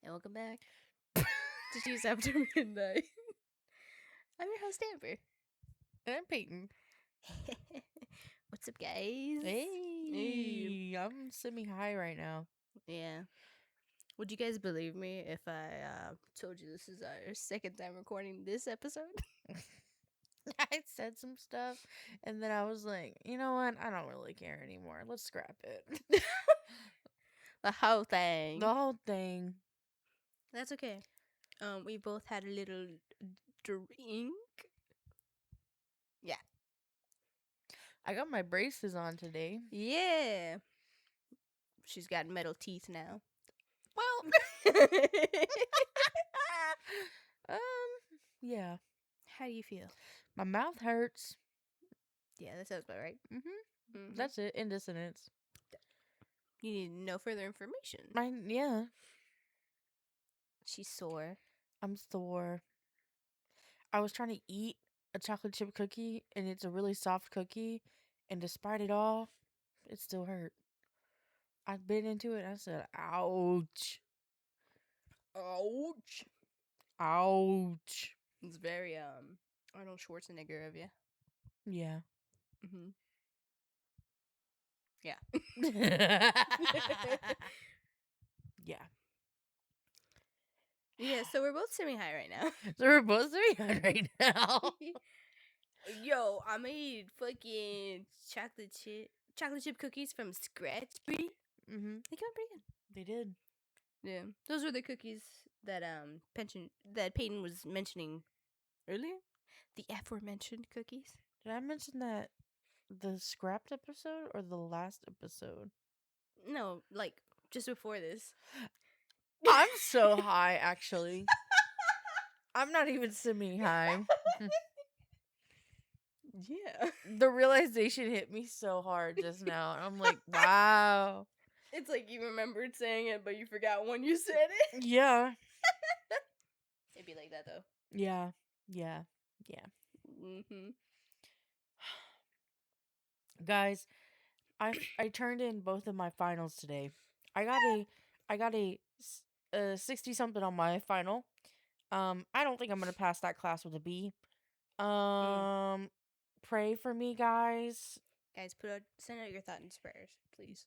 And welcome back to Tuesday After Midnight. I'm your host, Amber. And I'm Payton. What's up, guys? Hey, I'm semi-high right now. Yeah. Would you guys believe me if I told you this is our second time recording this episode? I said some stuff, and then I was like, you know what? I don't really care anymore. Let's scrap it. The whole thing. The whole thing. That's okay. We both had a little drink. Yeah. I got my braces on today. Yeah. She's got metal teeth now. Well, yeah. How do you feel? My mouth hurts. Yeah, that sounds about right. That's it. In dissonance. You need no further information. Yeah. She's sore. I'm sore. I was trying to eat a chocolate chip cookie, and it's a really soft cookie, and despite it all, it still hurt. I bit into it and I said, ouch. Ouch. Ouch. It's very Arnold Schwarzenegger of you. Yeah. Mm-hmm. Yeah. Yeah. Yeah, so we're both semi-high right now. So we're both semi-high right now. Yo, I made fucking chocolate chip cookies from scratch, Bree. Mm-hmm. They came out pretty good. They did. Yeah, those were the cookies that Peyton was mentioning earlier. The aforementioned cookies. Did I mention that the scrapped episode or the last episode? No, like just before this. I'm so high, actually. I'm not even semi-high. Yeah. The realization hit me so hard just now. I'm like, wow. It's like you remembered saying it, but you forgot when you said it. Yeah. It'd be like that, though. Yeah. Yeah. Yeah. Mm-hmm. Guys, I turned in both of my finals today. I got a 60 something on my final. I don't think I'm going to pass that class with a B. Pray for me, guys. Guys, send out your thoughts and prayers, please.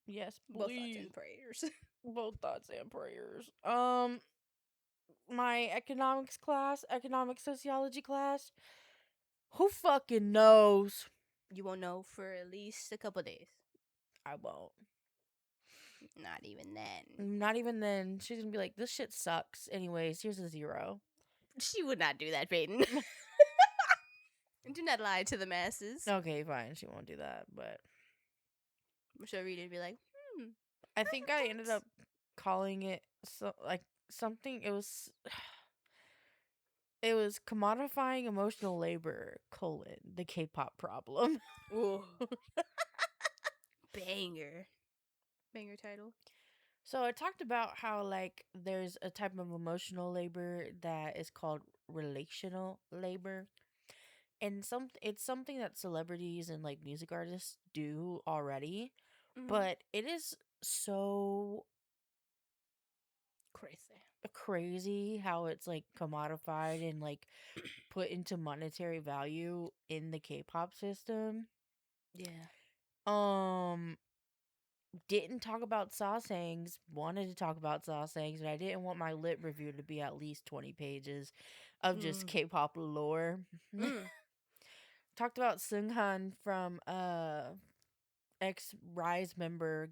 Yes, please. Both thoughts and prayers. Both thoughts and prayers. My economic sociology class. Who fucking knows? You won't know for at least a couple days. I won't. Not even then. Not even then. She's gonna be like, this shit sucks. Anyways, here's a 0. She would not do that, Peyton. Do not lie to the masses. Okay, fine. She won't do that, but She'll read it and be like, I think I ended up calling it something. It was commodifying emotional labor, the K-pop problem. ooh. Banger title. So I talked about how like there's a type of emotional labor that is called relational labor. And it's something that celebrities and like music artists do already, but it is so crazy how it's like commodified and like put into monetary value in the K-pop system. Yeah. Didn't talk about sasaengs, wanted to talk about sasaengs, but I didn't want my lit review to be at least 20 pages of just K-pop lore. Talked about Seunghan from ex-Rise member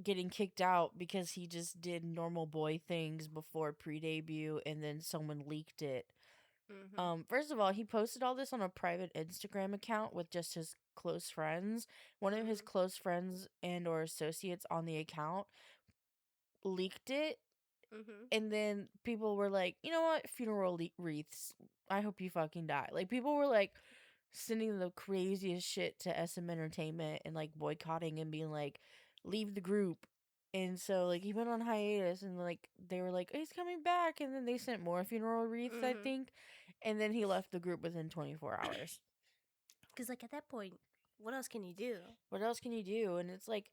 getting kicked out because he just did normal boy things before pre-debut and then someone leaked it. First of all, he posted all this on a private Instagram account with just his close friends. One of his close friends and or associates on the account leaked it. And then people were like, you know what? Funeral wreaths. I hope you fucking die. Like, people were like sending the craziest shit to SM Entertainment and like boycotting and being like, leave the group. And so like he went on hiatus and like they were like, he's coming back, and then they sent more funeral wreaths, I think. And then he left the group within 24 hours. Because, like, at that point, what else can you do? What else can you do? And it's like,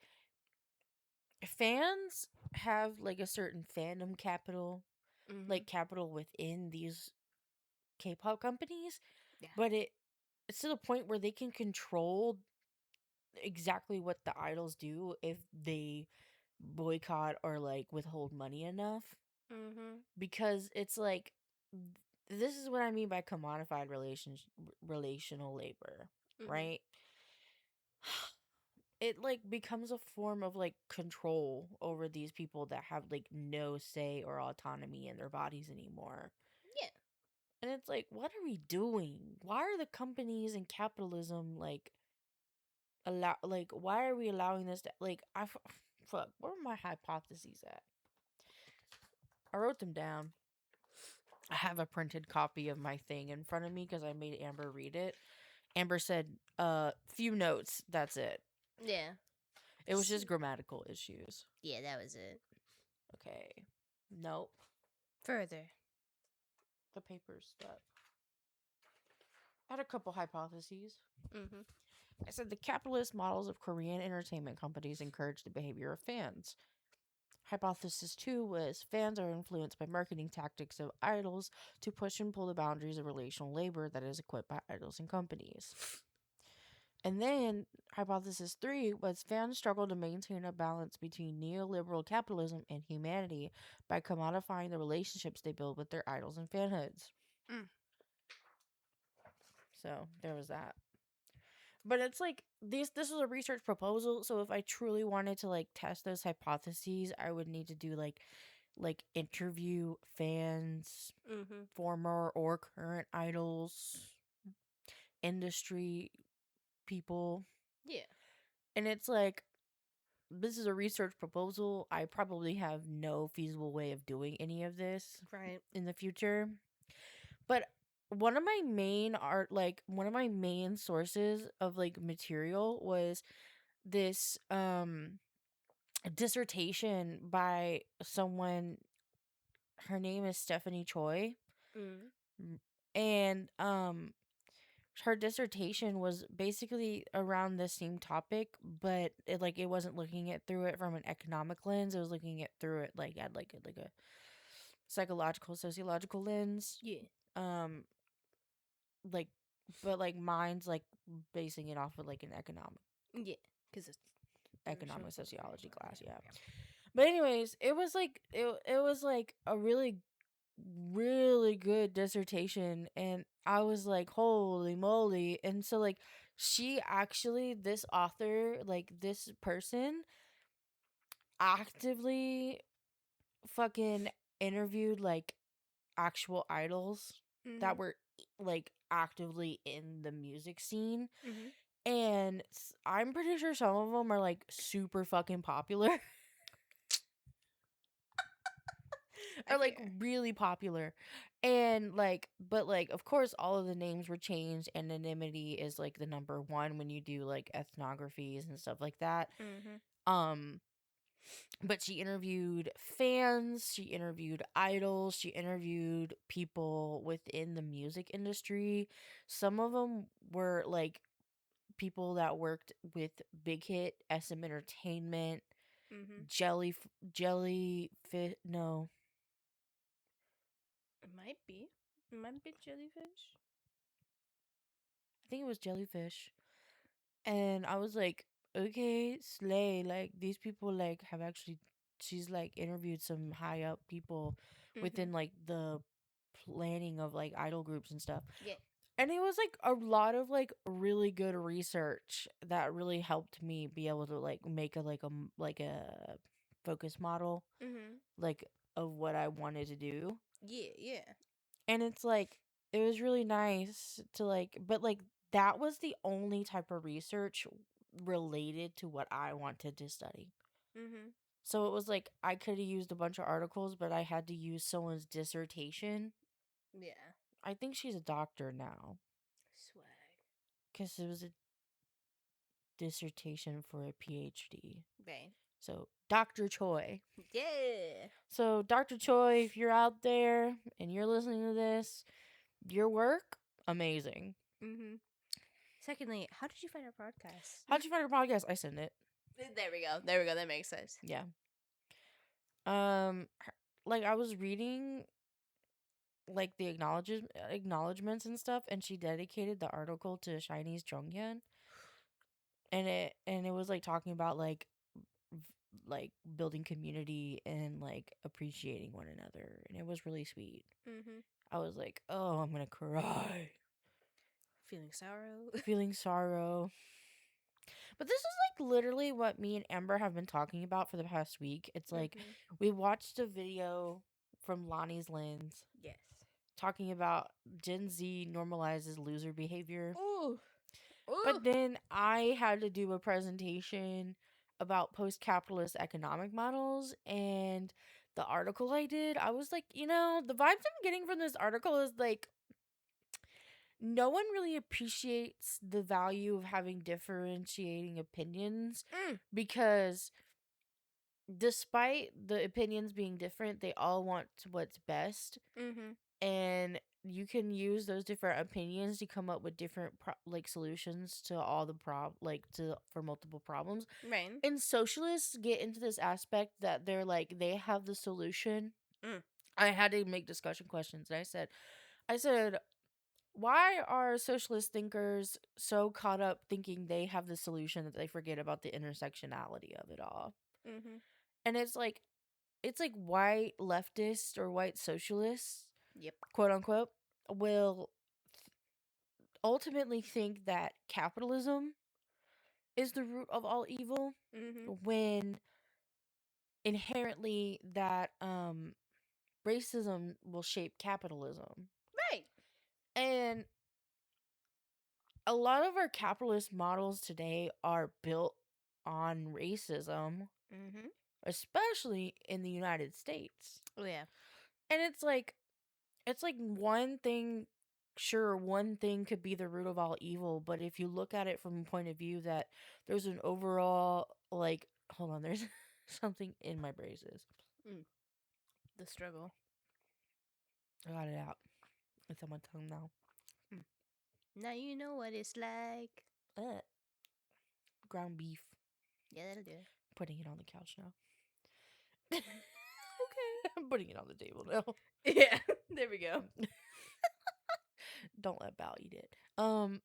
fans have like a certain fandom capital, like capital within these K-pop companies, Yeah. but it's to the point where they can control exactly what the idols do if they boycott or like withhold money enough. Because it's like this is what I mean by commodified relational labor, right? It like becomes a form of like control over these people that have like no say or autonomy in their bodies anymore. Yeah. And it's like, what are we doing? Why are the companies and capitalism like why are we allowing this to like fuck, where are my hypotheses at? I wrote them down. I have a printed copy of my thing in front of me because I made Amber read it. Amber said, few notes, that's it. Yeah. It was just grammatical issues. Yeah, that was it. Okay. Nope. Further. The paper's stuck. I had a couple hypotheses. I said the capitalist models of Korean entertainment companies encourage the behavior of fans. Hypothesis 2 was fans are influenced by marketing tactics of idols to push and pull the boundaries of relational labor that is equipped by idols and companies. And then hypothesis 3 was fans struggle to maintain a balance between neoliberal capitalism and humanity by commodifying the relationships they build with their idols and fanhoods. So there was that. But it's like this is a research proposal, so if I truly wanted to like test those hypotheses, I would need to do like interview fans, former or current idols, industry people. Yeah. And it's like this is a research proposal. I probably have no feasible way of doing any of this in the future. But one of my main sources of like material was this dissertation by someone. Her name is Stephanie Choi. And her dissertation was basically around the same topic, but it wasn't looking at through it from an economic lens. It was looking at through it like at like a psychological sociological lens. Yeah. Like but like mine's like basing it off of like an economic. Yeah, because it's economic sociology class, yeah. But anyways, it was like a really really good dissertation, and I was like, holy moly. And so like she actually, this author, like this person actively fucking interviewed like actual idols that were like actively in the music scene. And I'm pretty sure some of them are like super fucking popular. Are like really popular. And like, but like, of course, all of the names were changed. Anonymity is like the number one when you do like ethnographies and stuff like that. But she interviewed fans, she interviewed idols, she interviewed people within the music industry. Some of them were like people that worked with Big Hit, SM Entertainment, Jellyfish. No, It might be. It might be jellyfish. I think it was Jellyfish. And I was like, okay, slay. Like these people like have actually. She's like interviewed some high up people within like the planning of like idol groups and stuff. Yeah. And it was like a lot of like really good research that really helped me be able to like make a focus model like of what I wanted to do. Yeah. And it's like it was really nice to like, but like that was the only type of research related to what I wanted to study. So it was like I could have used a bunch of articles, but I had to use someone's dissertation. Yeah. I think she's a doctor now. Swag. Because it was a dissertation for a PhD. Right. So, Dr. Choi. Yeah. So, Dr. Choi, if you're out there and you're listening to this, your work, amazing. Secondly, how did you find our podcast? How'd you find our podcast? I sent it. There we go. That makes sense. Yeah. like I was reading like the acknowledgments and stuff, and she dedicated the article to Chinese Zhongyan, and it was like talking about like building community and like appreciating one another, and it was really sweet. Mm-hmm. I was like, oh, I'm gonna cry. Feeling sorrow. Feeling sorrow. But this is like literally what me and Amber have been talking about for the past week. It's like we watched a video from Lonnie's Lens Yes. talking about Gen Z normalizes loser behavior. Ooh. Ooh. But then I had to do a presentation about post capitalist economic models, and the article I did, I was like, the vibes I'm getting from this article is like, no one really appreciates the value of having differentiating opinions because despite the opinions being different, they all want what's best. And you can use those different opinions to come up with different solutions to all the for multiple problems. Right. And socialists get into this aspect that they're like they have the solution. I had to make discussion questions, and I said, why are socialist thinkers so caught up thinking they have the solution that they forget about the intersectionality of it all? And it's like white leftists or white socialists, Yep. quote unquote, will ultimately think that capitalism is the root of all evil when inherently that racism will shape capitalism. Right. And a lot of our capitalist models today are built on racism, especially in the United States. Oh yeah. And it's like one thing could be the root of all evil, but if you look at it from a point of view that there's an overall hold on, there's something in my braces. The struggle. I got it out. It's on my tongue now. Now you know what it's like. Ground beef. Yeah, that'll do it. Putting it on the couch now. Okay. I'm putting it on the table now. Yeah. There we go. Don't let Bao eat it. I won't.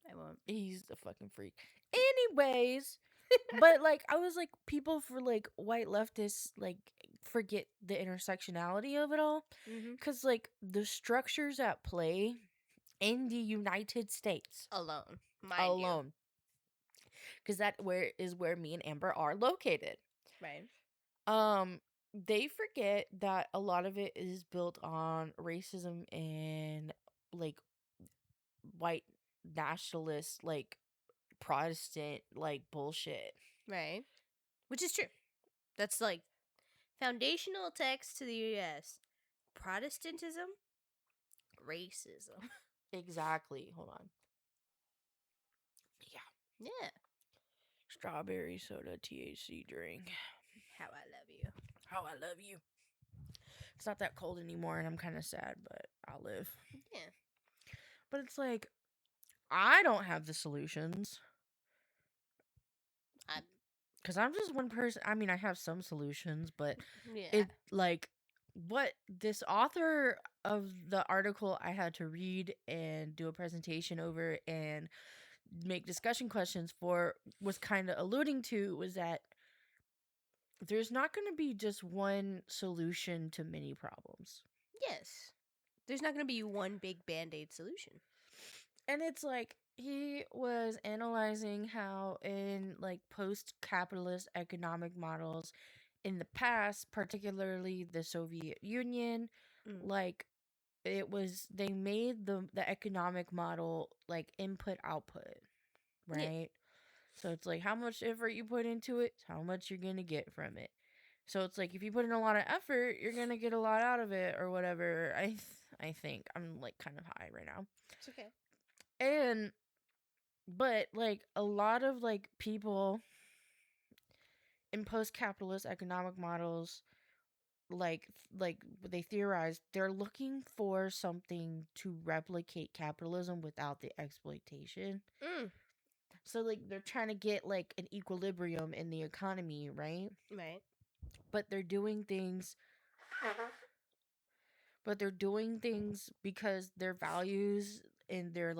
He's a fucking freak. Anyways, but like I was like, people for like white leftists like forget the intersectionality of it all, because like the structures at play in the United States alone, because that is where me and Amber are located. Right. They forget that a lot of it is built on racism and like white nationalist like Protestant like bullshit. Right. Which is true. That's like foundational text to the US. Protestantism, racism. Exactly. Hold on. Yeah. Strawberry soda THC drink. How I love you. How I love you. It's not that cold anymore, and I'm kind of sad, but I'll live. Yeah. But it's like, I don't have the solutions. Because I'm just one person. I mean, I have some solutions, but it like what this author of the article I had to read and do a presentation over and make discussion questions for was kind of alluding to was that there's not going to be just one solution to many problems. Yes. There's not going to be one big band-aid solution. And it's like he was analyzing how in like post-capitalist economic models in the past, particularly the Soviet Union, like they made the economic model like input output, right? Yeah. So it's like how much effort you put into it, how much you're gonna get from it. So it's like if you put in a lot of effort, you're gonna get a lot out of it or whatever. I think I'm like kind of high right now. It's okay. But like a lot of like people in post-capitalist economic models like they theorize they're looking for something to replicate capitalism without the exploitation. So like they're trying to get like an equilibrium in the economy, right? Right. But they're doing things But they're doing things because their values and their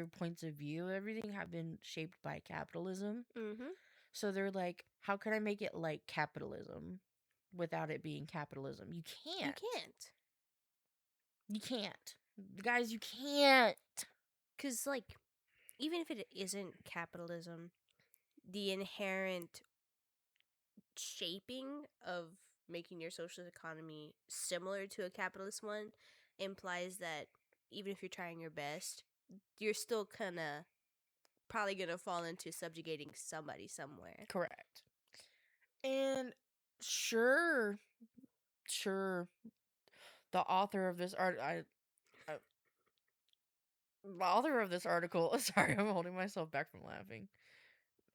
points of view, everything have been shaped by capitalism. Mm-hmm. So they're like, how can I make it like capitalism without it being capitalism? You You can't. can't. You can't. Guys, you can't. Because, like, even if it isn't capitalism, the inherent shaping of making your social economy similar to a capitalist one implies that even if you're trying your best, you're still kind of probably going to fall into subjugating somebody somewhere. Correct. And sure, the author of this the author of this article, sorry, I'm holding myself back from laughing.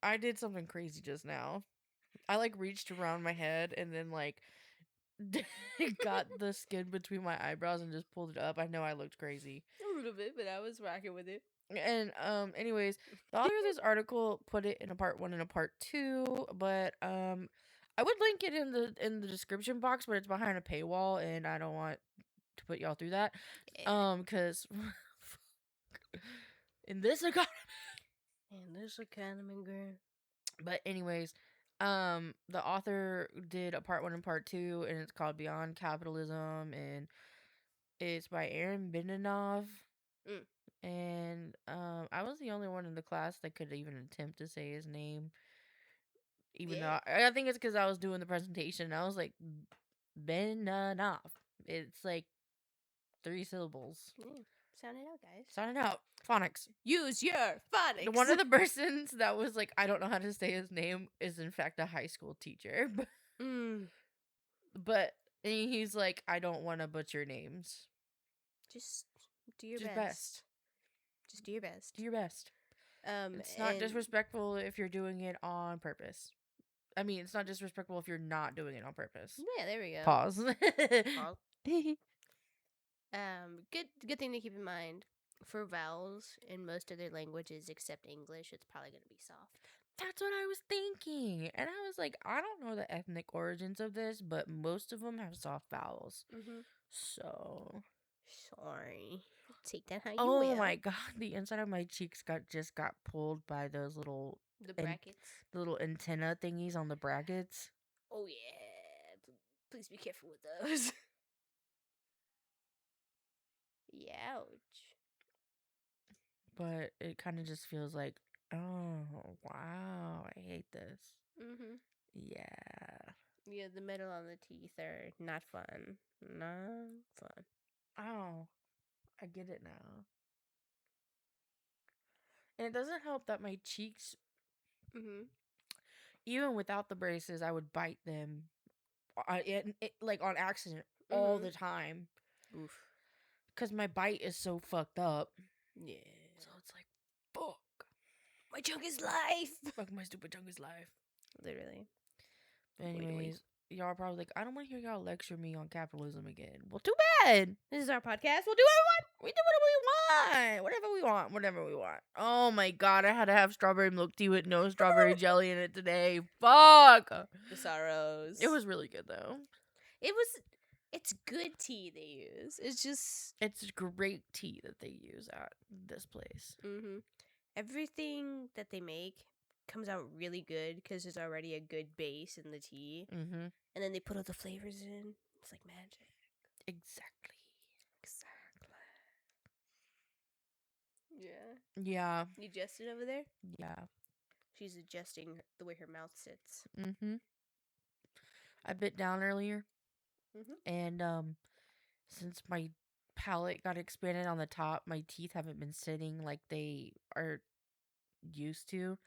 I did something crazy just now. I like reached around my head and then like got the skin between my eyebrows and just pulled it up. I know I looked crazy. A little bit, but I was rocking with it. And anyways, the author of this article put it in a part 1 and a part 2, but I would link it in the description box, but it's behind a paywall and I don't want to put y'all through that. Yeah. Cuz in this economy. And this economy, girl. But anyways, the author did a part 1 and part 2 and it's called Beyond Capitalism and it's by Aaron Beninoff. And I was the only one in the class that could even attempt to say his name. Even though I think it's because I was doing the presentation. I was like, Beninoff. It's like 3 syllables. Yeah. Sound it out, guys. Sound it out. Phonics. Use your phonics. One of the persons that was like, I don't know how to say his name is in fact a high school teacher. But he's like, I don't want to butcher names. Just do your Just best. Just do your best. Do your best. It's not disrespectful if you're doing it on purpose. I mean, it's not disrespectful if you're not doing it on purpose. Yeah, there we go. Pause. Pause. Good thing to keep in mind. For vowels in most other languages except English, it's probably going to be soft. That's what I was thinking. And I was like, I don't know the ethnic origins of this, but most of them have soft vowels. So. Sorry. Take that how you will. will. My god, the inside of my cheeks just got pulled by those little the brackets. The little antenna thingies on the brackets. Oh yeah. Please be careful with those. Ouch. But it kind of just feels like, oh wow, I hate this. Yeah, the metal on the teeth are not fun. Not fun. Oh, I get it now. And it doesn't help that my cheeks, even without the braces, I would bite them, like on accident all the time. Oof. Because my bite is so fucked up. Yeah. So it's like, fuck. My chunk is life. Fuck, my stupid chunk is life. Literally. But anyways, y'all are probably like, I don't want to hear y'all lecture me on capitalism again. Well, too bad. This is our podcast. We'll do what we want. We do whatever we want. Whatever we want. Oh my god, I had to have strawberry milk tea with no strawberry jelly in it today. Fuck. The sorrows. It was really good though. It's good tea they use. It's great tea that they use at this place. Everything that they make comes out really good because there's already a good base in the tea. And then they put all the flavors in. It's like magic. Exactly. Yeah. You adjusted over there? Yeah. She's adjusting the way her mouth sits. I bit down earlier. And since my palate got expanded on the top, my teeth haven't been sitting like they are used to.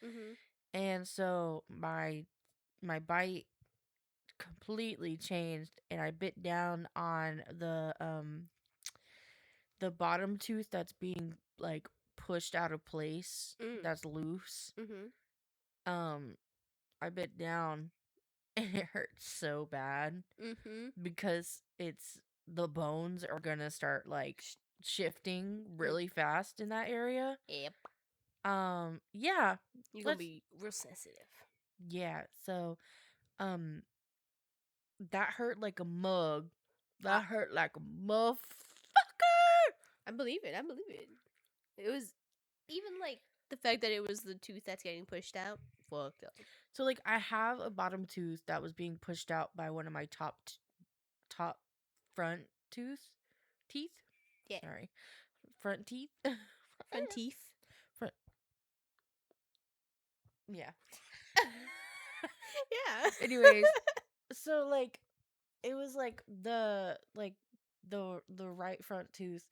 And so my bite completely changed and I bit down on the bottom tooth that's being like pushed out of place, that's loose. I bit down and it hurts so bad because the bones are gonna start like shifting really fast in that area. Yep. Yeah. You're gonna be real sensitive. Yeah. So, that hurt like a mug. That hurt like a motherfucker. I believe it. I believe it. It was even like the fact that it was the tooth that's getting pushed out. Fucked up. So like I have a bottom tooth that was being pushed out by one of my top front teeth. Yeah. Sorry, front teeth. Front teeth. Front. Yeah. Yeah. Anyways, so like it was like the right front tooth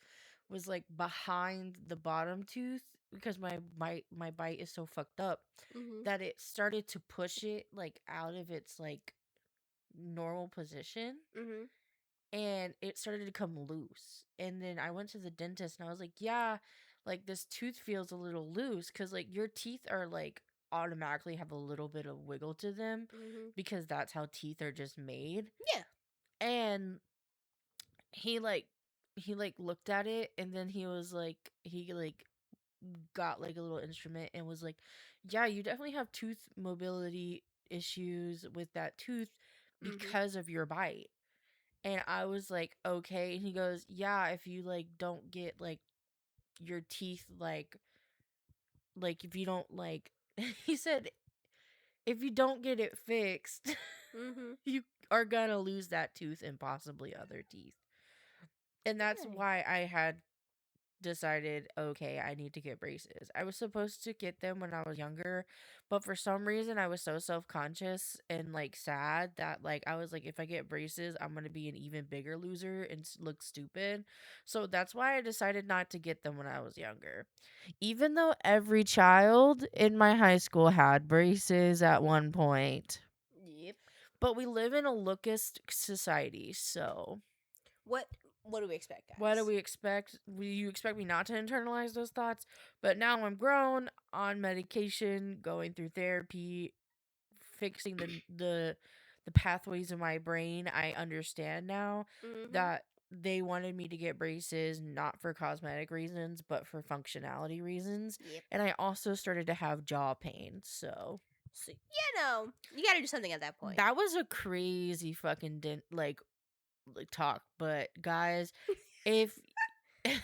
was like behind the bottom tooth because my bite is so fucked up that it started to push it like out of its like normal position and it started to come loose. And then I went to the dentist and I was like, yeah, like this tooth feels a little loose because like your teeth are like automatically have a little bit of wiggle to them because that's how teeth are just made. Yeah. And he like looked at it and then he got like a little instrument and was like, yeah, you definitely have tooth mobility issues with that tooth because of your bite. And I was like, okay. And he goes, yeah, if you like don't get like your teeth like if you don't like he said if you don't get it fixed you are gonna lose that tooth and possibly other teeth. And that's why I had decided, okay, I need to get braces. I was supposed to get them when I was younger, but for some reason I was so self-conscious and like sad that like I was like, if I get braces, I'm going to be an even bigger loser and look stupid. So that's why I decided not to get them when I was younger. Even though every child in my high school had braces at one point. Yep. But we live in a lookist society, so what do we expect, guys? what do we expect? You expect me not to internalize those thoughts? But now I'm grown, on medication, going through therapy, fixing the pathways in my brain. I understand now that they wanted me to get braces not for cosmetic reasons, but for functionality reasons. Yep. And I also started to have jaw pain, so you gotta do something at that point. that was a crazy fucking like talk. But guys, if if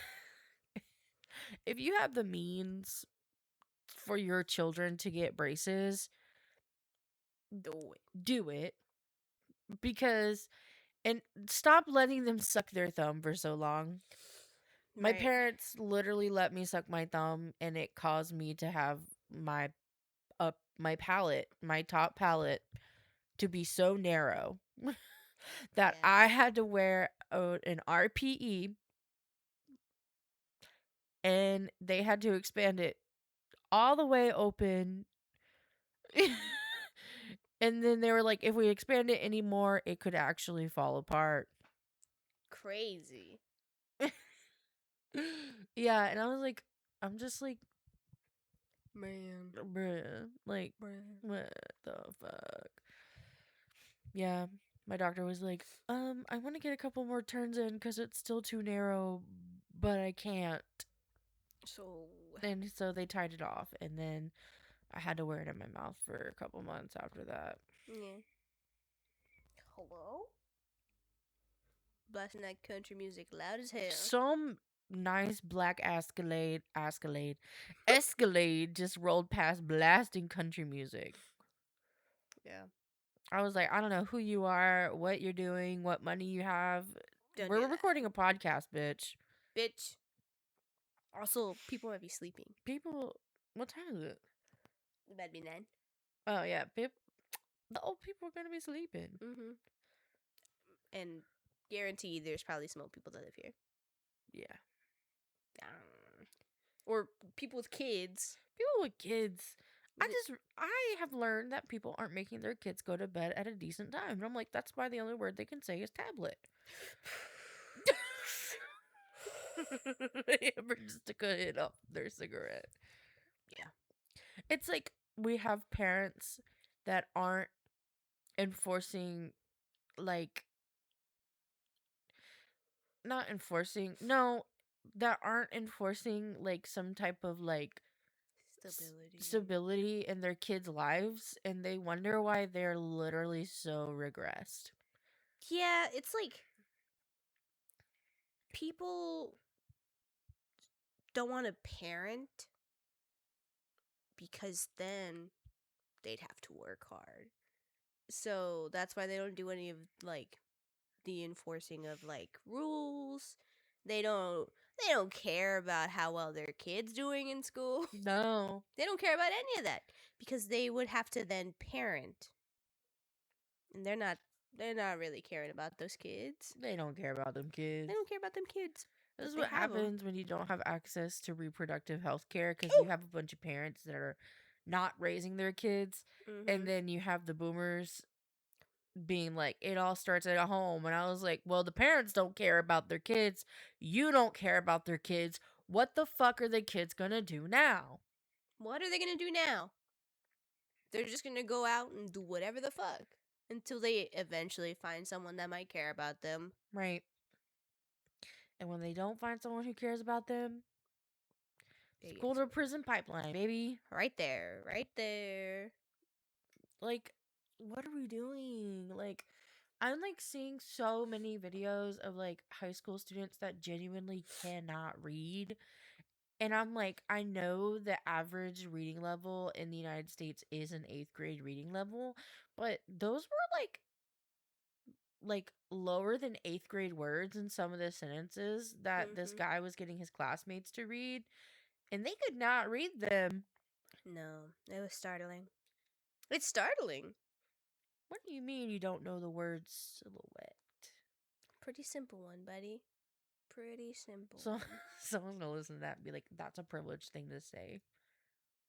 you have the means for your children to get braces, do it because and stop letting them suck their thumb for so long. My parents literally let me suck my thumb and it caused me to have my my top palate to be so narrow that I had to wear an RPE and they had to expand it all the way open. And then they were like, if we expand it anymore, it could actually fall apart. Crazy. Yeah, and I was like, I'm just like, Man. bruh, like, what the fuck? Yeah, my doctor was like, I want to get a couple more turns in because it's still too narrow, but I can't. And so they tied it off, and then I had to wear it in my mouth for a couple months after that. Yeah. Hello? Blasting that country music loud as hell. Some nice black Escalade just rolled past blasting country music. Yeah. I was like, I don't know who you are, what you're doing, what money you have. We're recording a podcast, bitch. Bitch. Also, people might be sleeping. People, what time is it? It might be 9. Oh, yeah. The old people are going to be sleeping. And guarantee there's probably some old people that live here. Yeah. Or people with kids. People with kids. I have learned that people aren't making their kids go to bed at a decent time. And I'm like, that's why the only word they can say is tablet. Amber just took a hit off their cigarette. Yeah. It's like we have parents that aren't enforcing, like, that aren't enforcing, like, some type of, like, stability in their kids' lives, and they wonder why they're literally so regressed. Yeah, it's like people don't want to parent because then they'd have to work hard. So that's why they don't do any of like the enforcing of like rules. They don't care about how well their kids doing in school. No. They don't care about any of that because they would have to then parent. And they're not really caring about those kids. They don't care about them kids. They don't care about them kids. This is They what have 'em. happens when you don't have access to reproductive health care because Ooh! you have a bunch of parents that are not raising their kids. And Mhm. then you have the boomers being like, it all starts at home. And I was like, well, the parents don't care about their kids. You don't care about their kids. What the fuck are the kids gonna do now? What are they gonna do now? They're just gonna go out and do whatever the fuck until they eventually find someone that might care about them. Right. And when they don't find someone who cares about them, They school get to prison pipeline, baby. right there, right there. Like, what are we doing? Like, I'm like seeing so many videos of like high school students that genuinely cannot read. And I'm like, I know the average reading level in the United States is an 8th grade reading level, but those were like lower than 8th grade words in some of the sentences that this Mhm. guy was getting his classmates to read, and they could not read them. No, it was startling. It's startling. What do you mean you don't know the word silhouette? Pretty simple one, buddy. Pretty simple So one. someone's gonna listen to that and be like, that's a privileged thing to say.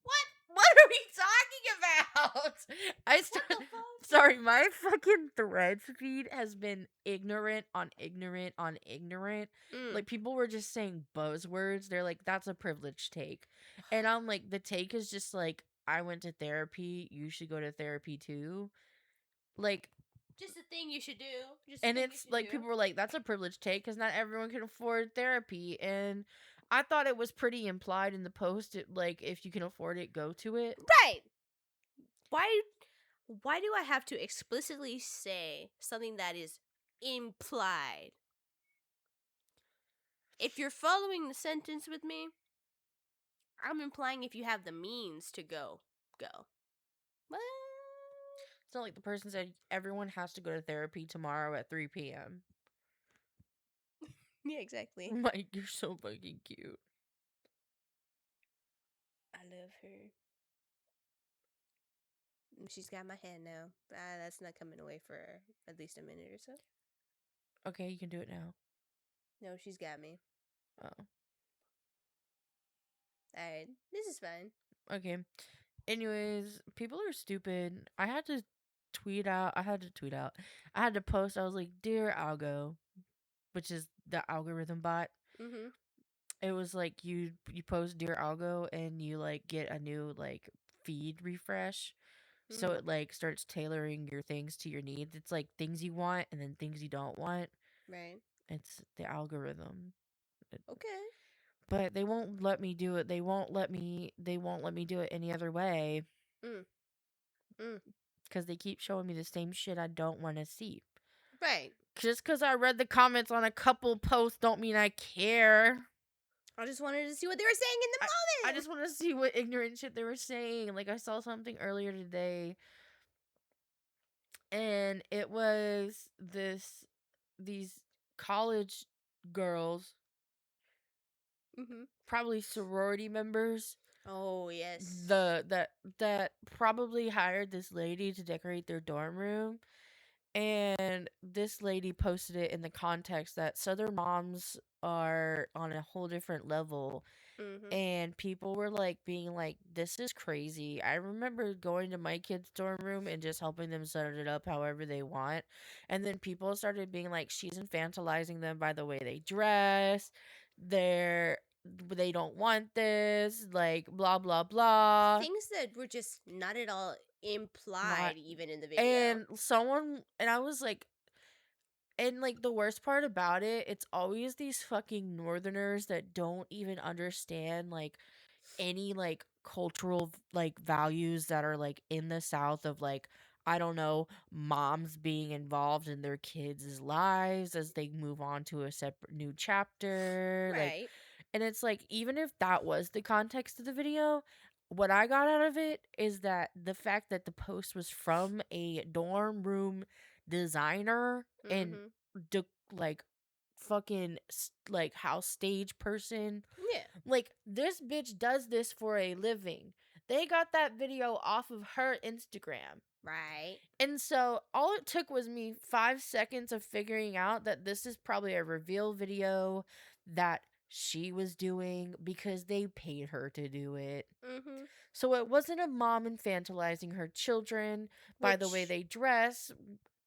What? What are we talking about? the fuck? Sorry, my fucking threads feed has been ignorant on ignorant on ignorant. Mm. Like people were just saying buzzwords. They're like, that's a privileged take. And I'm like, the take is just like, I went to therapy, you should go to therapy too. Like, Just a thing you should do. Just a and thing you it's should like do. people were like, that's a privileged take because not everyone can afford therapy. And I thought it was pretty implied in the post. Like, if you can afford it, go to it. Right. Why do I have to explicitly say something that is implied? If you're following the sentence with me, I'm implying if you have the means to go, go. What? It's not like the person said everyone has to go to therapy tomorrow at 3 p.m. Yeah, exactly. Like, you're so fucking cute. I love her. She's got my hand now. That's not coming away for at least a minute or so. Okay, you can do it now. No, she's got me. Oh, Alright, this is fine. okay. Anyways, people are stupid. I had to tweet out. I had to post. I was like, "Dear Algo," which is the algorithm bot. Mm-hmm. It was like you post "Dear Algo" and you like get a new like feed refresh. So Mm-hmm. it like starts tailoring your things to your needs. It's like things you want and then things you don't want. Right. It's the algorithm. Okay. But they won't let me do it. They won't let me do it any other way Mm. Mm. cuz they keep showing me the same shit I don't want to see. Right. Just cuz I read the comments on a couple posts don't mean I care. I just wanted to see what they were saying in the I moment. just want to see what ignorant shit they were saying. Like I saw something earlier today and it was these college girls, Mm-hmm. probably sorority members, Oh yes. that probably hired this lady to decorate their dorm room, and this lady posted it in the context that southern moms are on a whole different level, Mm-hmm. and people were like being like, this is crazy. I remember going to my kids dorm room and just helping them set it up however they want, and then people started being like, she's infantilizing them by the way they dress, they're they don't want this, like blah blah blah. Things that were just not at all Not implied, even in the video. and I was like, and like the worst part about it, it's always these fucking northerners that don't even understand like any like cultural like values that are like in the south of like I don't know, moms being involved in their kids' lives as they move on to a separate new chapter. Like, Right. and it's like, even if that was the context of the video, what I got out of it is that the fact that the post was from a dorm room designer and Mm-hmm. like fucking like house stage person, Yeah. like this bitch does this for a living. They got that video off of her Instagram. Right. And so all it took was me 5 seconds of figuring out that this is probably a reveal video that she was doing because they paid her to do it. Mm-hmm. So it wasn't a mom infantilizing her children by the way Which. they dress.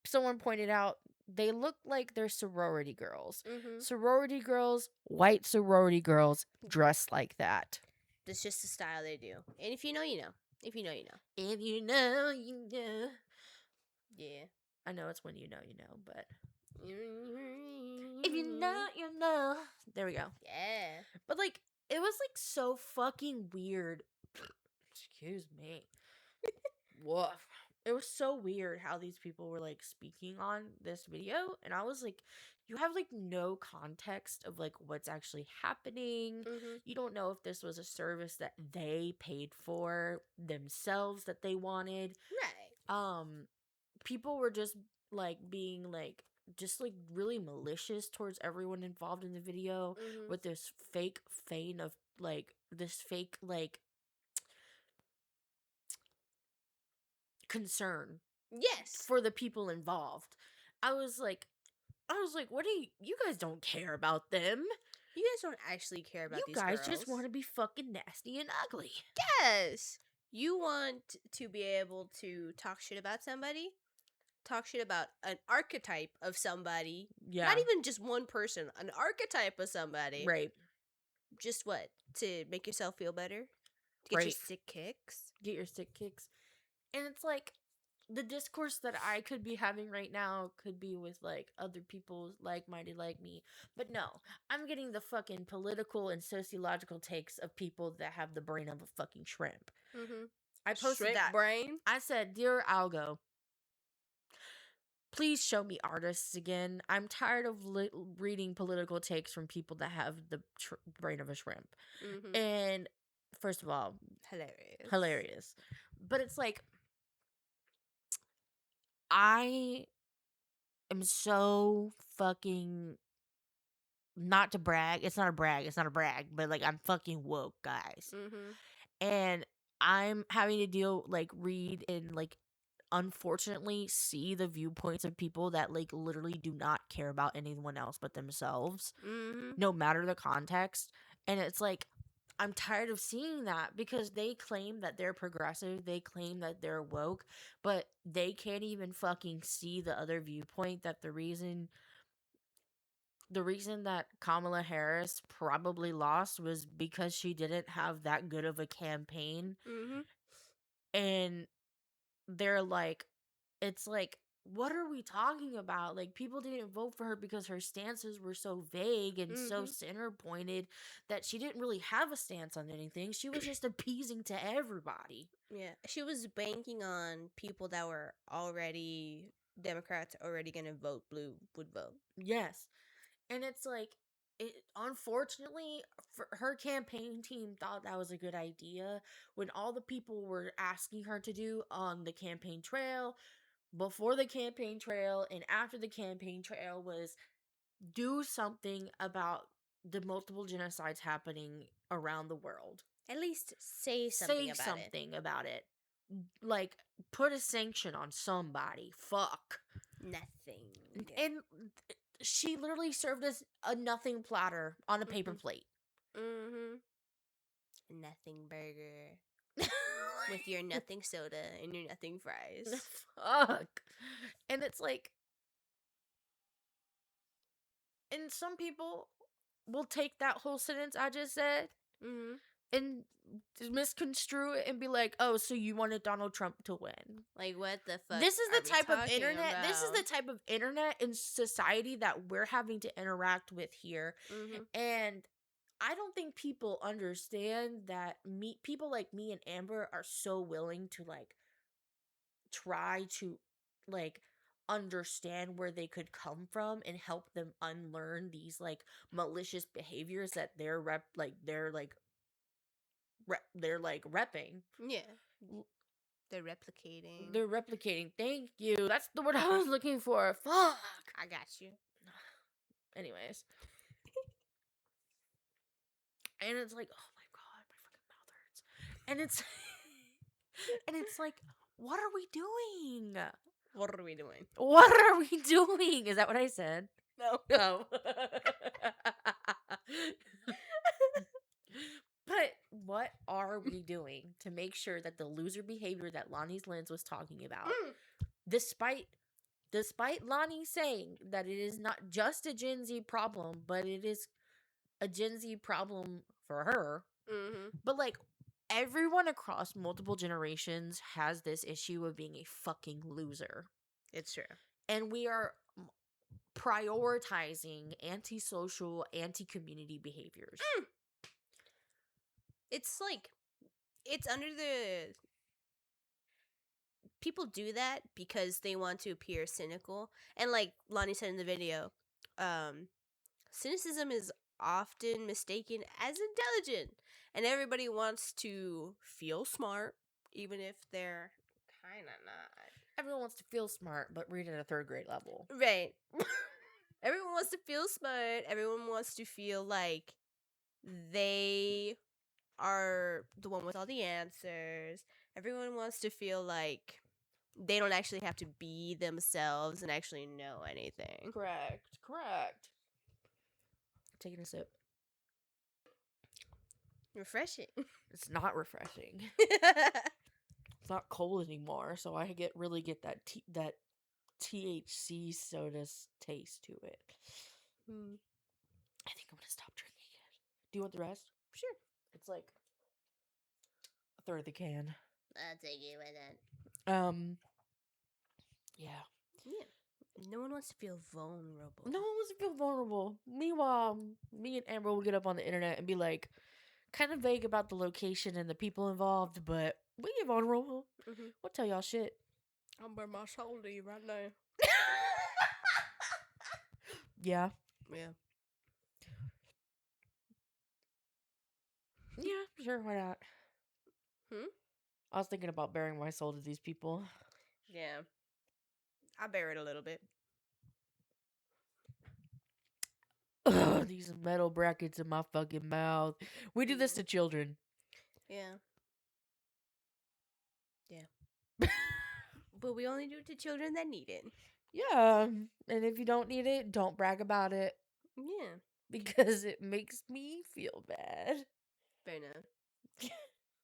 Someone pointed out they look like they're sorority girls. Mm-hmm. Sorority girls, white sorority girls, dress like that. That's just the style they do. And if you know, you know. If you know, you know. If you know, you know. Yeah. I know it's when you know, but if you know, you know. There we go. Yeah. But like, it was like so fucking weird. Excuse me. Woof. It was so weird how these people were like speaking on this video, and I was like, you have like no context of like what's actually happening. Mm-hmm. You don't know if this was a service that they paid for themselves that they wanted. Right. People were just like being like just like really malicious towards everyone involved in the video Mm-hmm. with this fake feign of like this fake like concern Yes. for the people involved. I was like, what do you guys don't care about them? You guys don't actually care about You these guys girls. just want to be fucking nasty and ugly. Yes. You want to be able to talk shit about somebody, talk shit about an archetype of somebody. Yeah. Not even just one person, an archetype of somebody. Right. Just what? To make yourself feel better? To get your sick kicks? Get your sick kicks. And it's like, the discourse that I could be having right now could be with like other people like-minded like me. But no, I'm getting the fucking political and sociological takes of people that have the brain of a fucking shrimp. Mm-hmm. I posted Shrimp that. brain? I said, "Dear Algo, please show me artists again. I'm tired of reading political takes from people that have the brain of a shrimp." Mm-hmm. And first of all, Hilarious. But it's like, I am so fucking, not to brag. It's not a brag, but like, I'm fucking woke, guys. Mm-hmm. And I'm having to read and like, unfortunately see the viewpoints of people that like literally do not care about anyone else but themselves, Mm-hmm. no matter the context. And it's like, I'm tired of seeing that because they claim that they're progressive, they claim that they're woke, but they can't even fucking see the other viewpoint, that the reason that Kamala Harris probably lost was because she didn't have that good of a campaign. Mm-hmm. And they're like, it's like, what are we talking about? Like, people didn't vote for her because her stances were so vague and so Mm-hmm. center pointed that she didn't really have a stance on anything. She was just appeasing to everybody. Yeah. She was banking on people that were already Democrats, already gonna vote blue, would vote. Yes. And it's like, unfortunately, her campaign team thought that was a good idea when all the people were asking her to do on the campaign trail, before the campaign trail, and after the campaign trail was, do something about the multiple genocides happening around the world. At least say something about it. Like, put a sanction on somebody. Fuck. Nothing. And she literally served us a nothing platter on a paper plate. Mm-hmm. Nothing burger. With your nothing soda and your nothing fries. Fuck. And it's like, and some people will take that whole sentence I just said and misconstrue it and be like, oh, so you wanted Donald Trump to win. Like, what the fuck? This is the type of internet. About? This is the type of internet and society that we're having to interact with here. And I don't think people understand that people like me and Amber are so willing to like try to like understand where they could come from and help them unlearn these like malicious behaviors that they're repping. Yeah. They're replicating. They're replicating. Thank you. That's the word I was looking for. Fuck. I got you. Anyways. And it's like, oh my god, my fucking mouth hurts. And it's and it's like, what are we doing? What are we doing? What are we doing? Is that what I said? No. No. But what are we doing to make sure that the loser behavior that Lonnie's Lens was talking about, despite Lonnie saying that it is not just a Gen Z problem, but it is a Gen Z problem for her. Mm-hmm. But like everyone across multiple generations has this issue of being a fucking loser. It's true. And we are prioritizing antisocial, anti-community behaviors. It's like, it's under the... People do that because they want to appear cynical. And like Lonnie said in the video, cynicism is often mistaken as intelligent. And everybody wants to feel smart, even if they're kind of not. Everyone wants to feel smart, but read at a 3rd grade level. Right. Everyone wants to feel smart. Everyone wants to feel like they are the one with all the answers. Everyone wants to feel like they don't actually have to be themselves and actually know anything. Correct. Taking a sip. Refreshing. It's not refreshing. It's not cold anymore, so I really get that THC soda taste to it. I think I'm gonna stop drinking it. Do you want the rest? Sure. It's like a third of the can. I'll take it with that. Yeah. No one wants to feel vulnerable. No one wants to feel vulnerable. Meanwhile, me and Amber will get up on the internet and be like, kind of vague about the location and the people involved, but we get vulnerable. Mm-hmm. We'll tell y'all shit. I'm bare my soul to you right now. Yeah. Yeah. Yeah, sure, why not? I was thinking about bearing my soul to these people. Yeah. I bear it a little bit. Ugh, these metal brackets in my fucking mouth. We do this to children. Yeah. Yeah. But we only do it to children that need it. Yeah. And if you don't need it, don't brag about it. Yeah. Because it makes me feel bad. Fair enough.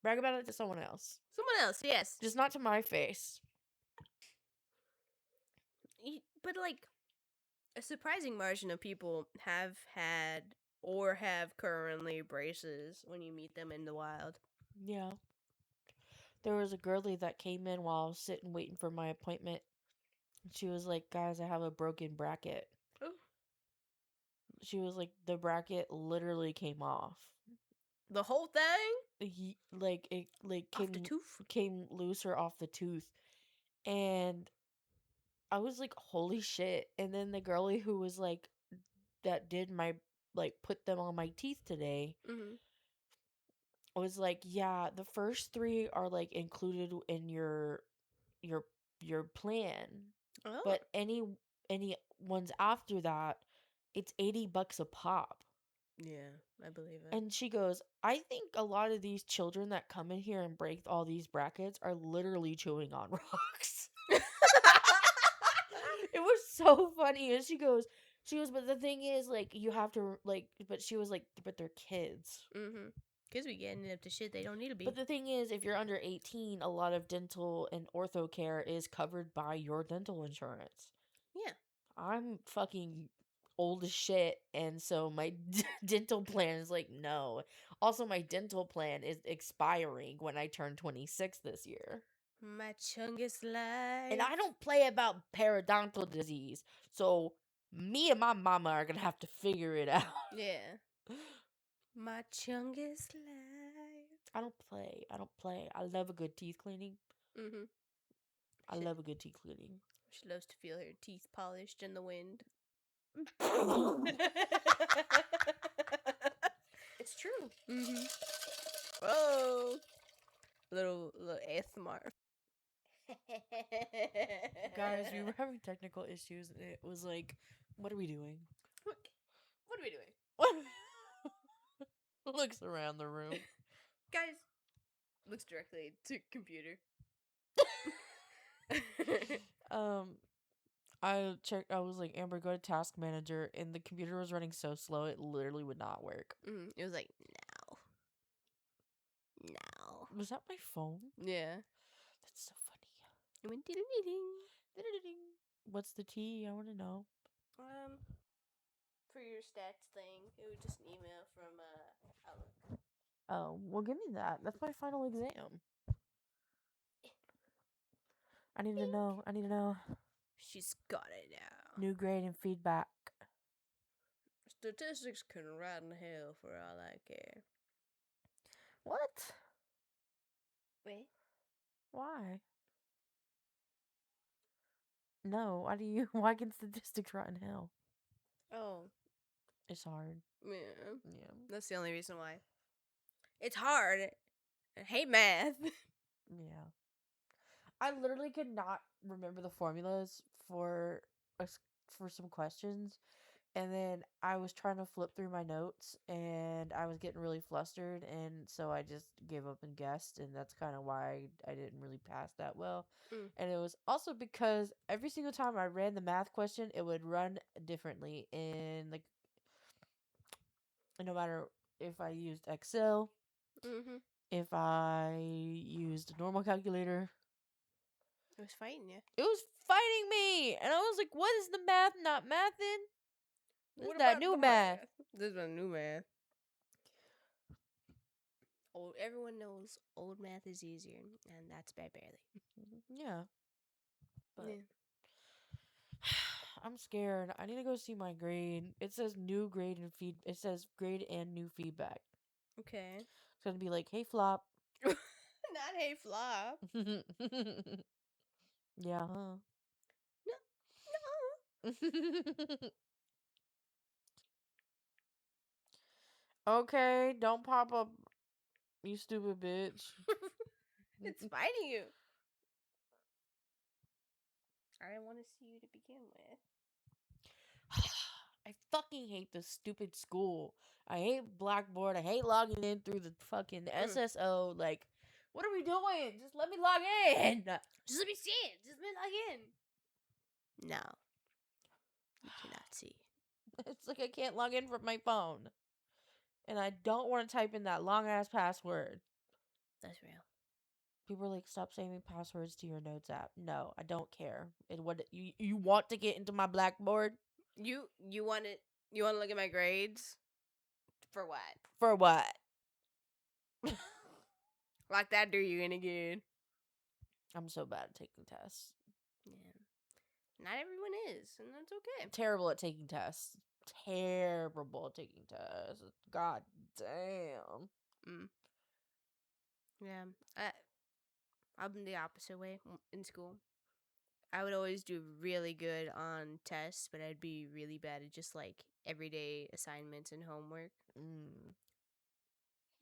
Brag about it to someone else. Someone else, yes. Just not to my face. But like, a surprising margin of people have had or have currently braces when you meet them in the wild. Yeah. There was a girlie that came in while I was sitting waiting for my appointment. She was like, guys, I have a broken bracket. Oh. She was like, the bracket literally came off. The whole thing? It off the tooth? Came looser off the tooth. And I was like, holy shit. And then the girlie who was like, that did my, like, put them on my teeth today, was like, yeah, the first 3 are like included in your plan. Oh. But any ones after that, it's $80 a pop. Yeah, I believe it. And she goes, I think a lot of these children that come in here and break all these brackets are literally chewing on rocks. It was so funny. And she goes, but the thing is, like, you have to, like, but she was like, but they're kids. Kids be getting up to shit they don't need to be. But the thing is, if you're under 18, a lot of dental and ortho care is covered by your dental insurance. Yeah. I'm fucking old as shit, and so my dental plan is like, no. Also, my dental plan is expiring when I turn 26 this year. My chungus life. And I don't play about periodontal disease, so me and my mama are gonna have to figure it out. Yeah. My chungus life. I don't play. I love a good teeth cleaning. I love a good teeth cleaning. She loves to feel her teeth polished in the wind. It's true. Mm-hmm. Whoa. Little ASMR. Guys, we were having technical issues and it was like, what are we doing? What are we doing? Looks around the room. Guys, looks directly to computer. I was like, Amber, go to task manager, and the computer was running so slow it literally would not work. It was like, now. Was that my phone? Yeah. That's so funny. It went ding. What's the T? I want to know. For your stats thing, it was just an email from Outlook. Oh, well, give me that. That's my final exam. I need to know. She's got it now. New grade and feedback. Statistics can rot in hell for all I care. What? Wait. Why? No, why can statistics rot in hell? Oh. It's hard. Yeah. Yeah. That's the only reason why. It's hard. I hate math. Yeah. I literally could not remember the formulas for some questions, and then I was trying to flip through my notes and I was getting really flustered, and so I just gave up and guessed, and that's kind of why I didn't really pass that well. And it was also because every single time I ran the math question, it would run differently in like no matter if I used Excel, if I used a normal calculator. It was fighting you. It was fighting me, and I was like, "What is the math not mathing? This is that new math." This is a new math. Old. Everyone knows old math is easier, and that's barely. Yeah, but Yeah. I'm scared. I need to go see my grade. It says new grade and feed. It says grade and new feedback. Okay. It's gonna be like, "Hey, flop." Not hey flop. Yeah. Huh? No. Okay, don't pop up, you stupid bitch. It's fighting you. I didn't want to see you to begin with. I fucking hate this stupid school. I hate Blackboard. I hate logging in through the fucking SSO. Like, what are we doing? Just let me log in. Just let me see it. Just let me log in. No. You cannot see. It's like I can't log in from my phone. And I don't want to type in that long ass password. That's real. People are like, stop saving passwords to your notes app. No, I don't care. You want to get into my Blackboard? You want it? You want to look at my grades? For what? For what? Like that do you any good? I'm so bad at taking tests. Yeah. Not everyone is, and that's okay. Terrible at taking tests. Terrible at taking tests. God damn. Yeah. I'm the opposite way in school. I would always do really good on tests, but I'd be really bad at just like everyday assignments and homework.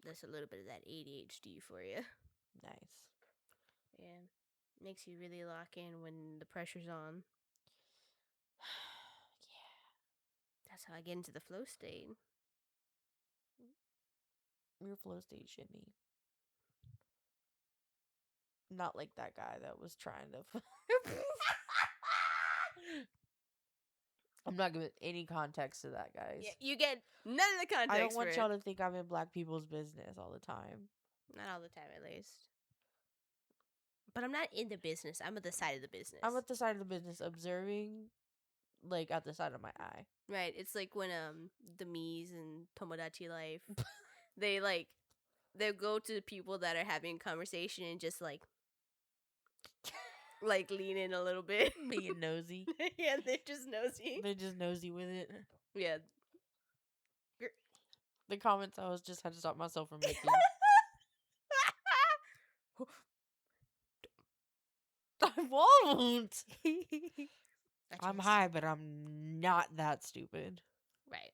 That's a little bit of that ADHD for you. Nice. Yeah. Makes you really lock in when the pressure's on. Yeah. That's how I get into the flow state. Your flow state shimmy. Not like that guy that was trying to. I'm not giving any context to that, guys. Yeah, you get none of the context. I don't want for y'all it. to think I'm in black people's business all the time. Not all the time, at least. But I'm not in the business. I'm at the side of the business. I'm at the side of the business observing, like at the side of my eye. Right. It's like when the Miis and Tomodachi Life, they'll go to people that are having a conversation and just like lean in a little bit. Being nosy. Yeah, they're just nosy. They're just nosy with it. Yeah. The comments I was just had to stop myself from making. I won't. At I'm your high, but I'm not that stupid. right.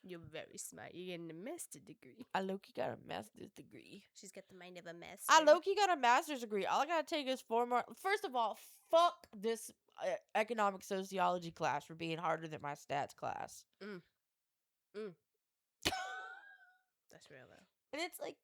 You're very smart. You're getting a master's degree. I low-key got a master's degree. She's got the mind of a master. I low-key got a master's degree. All I gotta take is 4 more. First of all, fuck this economic sociology class for being harder than my stats class. Mm. That's real though. And it's like,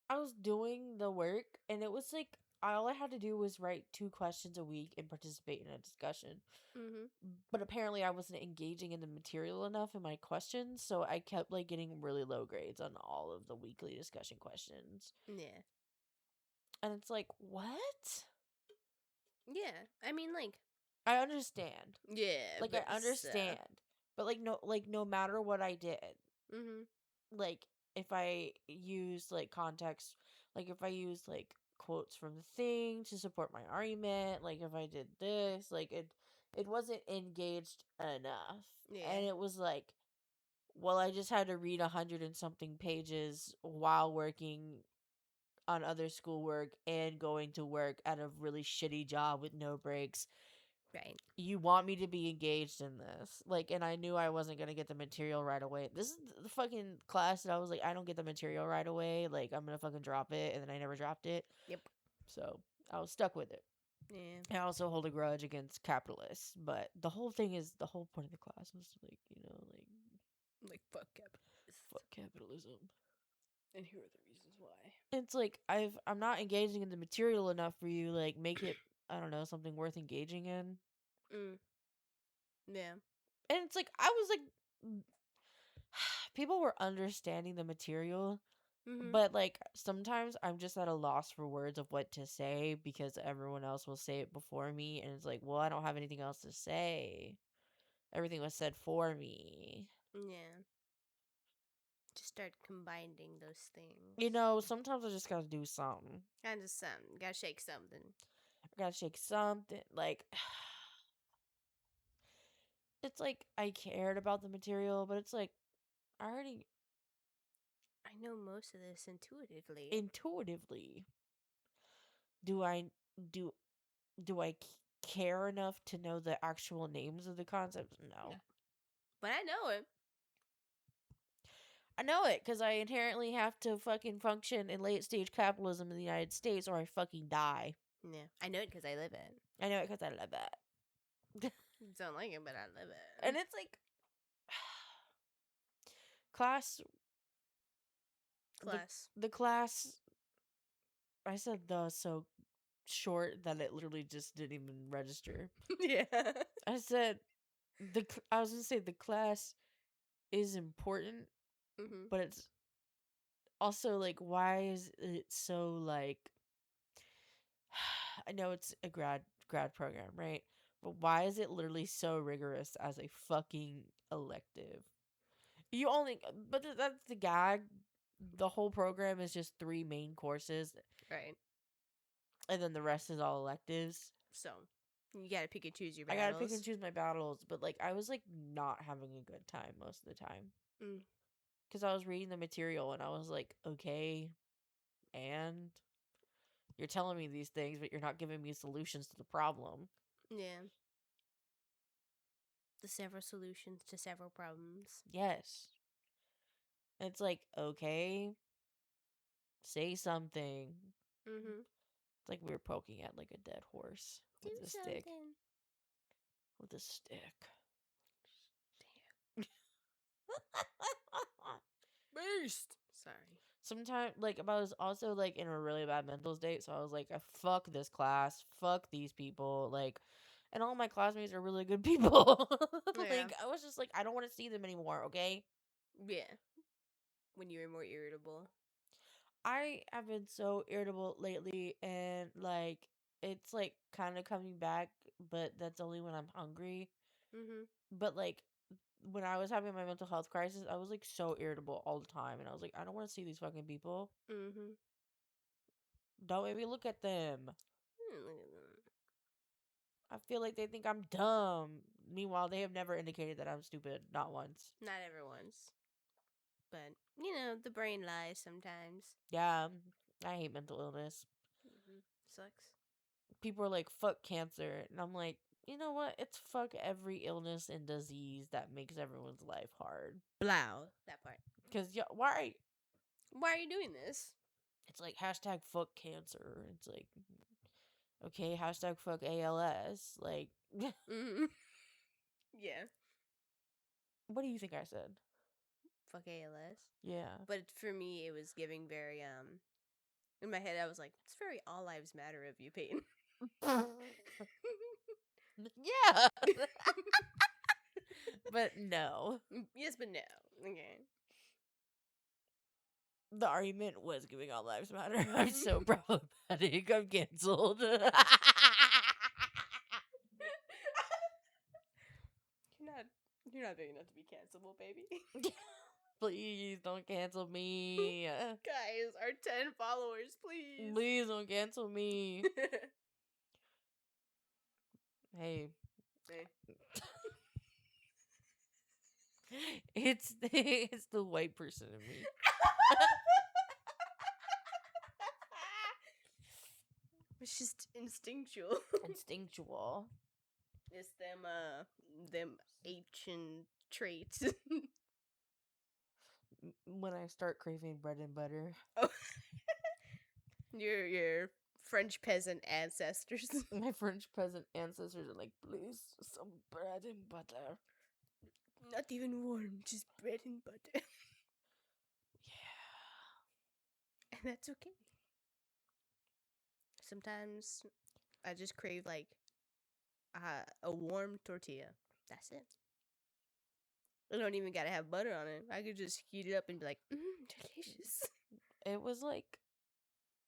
I was doing the work, and it was like, all I had to do was write 2 questions a week and participate in a discussion. Mm-hmm. But apparently I wasn't engaging in the material enough in my questions, so I kept like getting really low grades on all of the weekly discussion questions. Yeah. And it's like, what? Yeah. I mean, like. I understand. Yeah. Like, I understand. But no matter what I did, Mm-hmm. like, if I use like context, like if I use like quotes from the thing to support my argument, like if I did this, like it wasn't engaged enough. Yeah. And it was like, well, I just had to read 100 and something pages while working on other schoolwork and going to work at a really shitty job with no breaks. Right. You want me to be engaged in this. Like, and I knew I wasn't going to get the material right away. This is the fucking class that I was like, I don't get the material right away. Like, I'm going to fucking drop it. And then I never dropped it. Yep. So I was stuck with it. Yeah. I also hold a grudge against capitalists. But the whole thing is, the whole point of the class was like, Like, fuck capitalism. fuck capitalism. And here are the reasons why. It's like, I'm not engaging in the material enough for you. Like, make it, I don't know, something worth engaging in. Yeah. And it's like, I was like, people were understanding the material, but like sometimes I'm just at a loss for words of what to say because everyone else will say it before me, and it's like, well, I don't have anything else to say. Everything was said for me. Yeah. Just start combining those things. You know, sometimes I just gotta do something. Kind of something. Gotta shake something. I gotta shake something. Like, it's like I cared about the material, but it's like I already I know most of this intuitively. intuitively. Do I do do I care enough to know the actual names of the concepts? No. But I know it. I know it because I inherently have to fucking function in late stage capitalism in the United States or I fucking die. Yeah. I know it because I live it. I know it because I love it. Don't like it, but I live it. And it's like, class. The class, I said the so short that it literally just didn't even register. Yeah. I said, I was going to say the class is important, but it's also like, why is it so like, I know it's a grad program, right? But why is it literally so rigorous as a fucking elective? You only, but that's the gag. The whole program is just 3 main courses. Right. And then the rest is all electives. So, you gotta pick and choose your battles. I gotta pick and choose my battles, but like I was like not having a good time most of the time. Because I was reading the material and I was like, okay, and you're telling me these things, but you're not giving me solutions to the problem. Yeah. The several solutions to several problems. Yes. And it's like, okay, say something. It's like we were poking at like a dead horse with a stick. With a stick. Beast. Sorry. Sometimes, like, I was also like in a really bad mental state, so I was like, fuck this class, fuck these people, like, and all my classmates are really good people. Like, I was just like, I don't want to see them anymore, okay? Yeah. When you were more irritable. I have been so irritable lately, and like, it's like kind of coming back, but that's only when I'm hungry. But like, when I was having my mental health crisis, I was like so irritable all the time, and I was like, I don't want to see these fucking people. Don't make me look at them. I feel like they think I'm dumb. Meanwhile, they have never indicated that I'm stupid. Not once. Not ever once. But, you know, the brain lies sometimes. Yeah, I hate mental illness. Sucks. people are like, fuck cancer. And I'm like, you know what? It's fuck every illness and disease that makes everyone's life hard. Blow. That part. Because, why? Why are you doing this? It's like, hashtag fuck cancer. It's like, okay, hashtag fuck ALS. Like, Mm-hmm. Yeah. what do you think I said? Fuck ALS. Yeah. But for me, it was giving very, in my head, I was like, it's very all lives matter of you, Peyton. Yeah. But no. Yes, but no. Okay. The argument was giving all lives matter. I'm so problematic. I'm canceled. You're not big enough to be cancelable, baby. Please don't cancel me. Guys, our 10 followers, please. Please don't cancel me. Hey. It's the white person in me. It's just instinctual. Instinctual. It's them ancient traits. When I start craving bread and butter. Oh. Your French peasant ancestors. My French peasant ancestors are like, please, some bread and butter. Not even warm, just bread and butter. Yeah. And that's okay. Sometimes I just crave like a warm tortilla. That's it. I don't even gotta have butter on it. I could just heat it up and be like, delicious. It was like,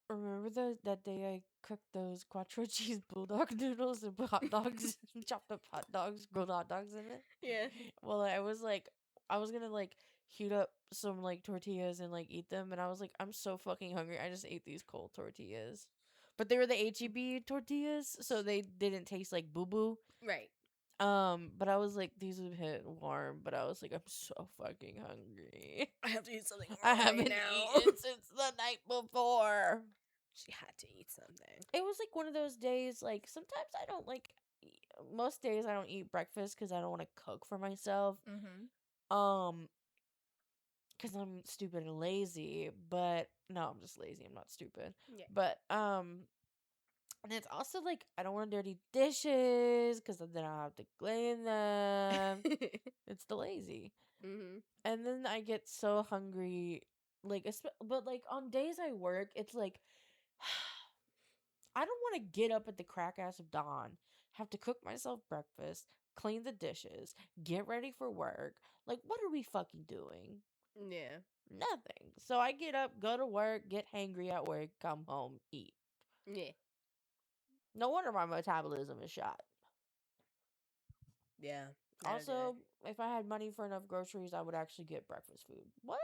remember that day I cooked those quattro cheese bulldog noodles and put hot dogs, chopped up hot dogs, grilled hot dogs in it? Yeah. Well, I was gonna like heat up some like tortillas and like eat them, and I was like, I'm so fucking hungry. I just ate these cold tortillas. But they were the HEB tortillas, so they didn't taste like boo boo. Right. But I was like, these would hit warm, but I was like, I'm so fucking hungry. I have to eat something I right haven't now. eaten since the night before. She had to eat something. It was like one of those days, like sometimes I don't like most days I don't eat breakfast because I don't want to cook for myself. Mm-hmm. Because I'm stupid and lazy, but no, I'm just lazy. I'm not stupid. Yeah. But and it's also like I don't want dirty dishes because then I'll have to clean them. It's the lazy. Mm-hmm. And then I get so hungry, like but like on days I work, it's like I don't want to get up at the crack ass of dawn, have to cook myself breakfast, clean the dishes, get ready for work. Like, what are we fucking doing? Yeah. Nothing. So I get up, go to work, get hangry at work, come home, eat. Yeah. No wonder my metabolism is shot. Yeah. Also, if I had money for enough groceries, I would actually get breakfast food. What?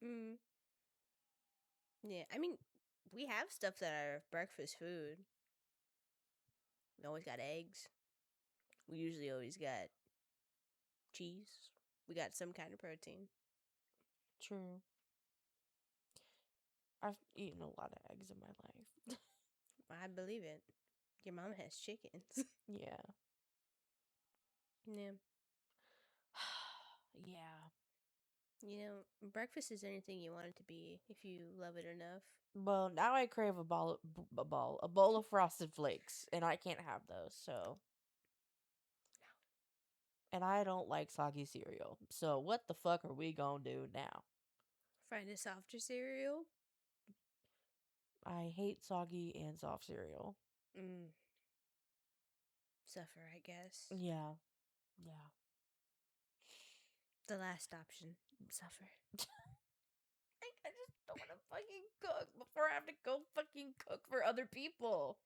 Mm. Yeah. I mean, we have stuff that are breakfast food. We always got eggs. We usually always got cheese. We got some kind of protein. True. I've eaten a lot of eggs in my life. I believe it. Your mom has chickens. Yeah. Yeah. Yeah. You know, breakfast is anything you want it to be if you love it enough. Well, now I crave a bowl of Frosted Flakes, and I can't have those. So, and I don't like soggy cereal. So, what the fuck are we gonna do now? Find a softer cereal. I hate soggy and soft cereal. Suffer, I guess. Yeah. Yeah. The last option. Suffer. I just don't want to fucking cook before I have to go fucking cook for other people.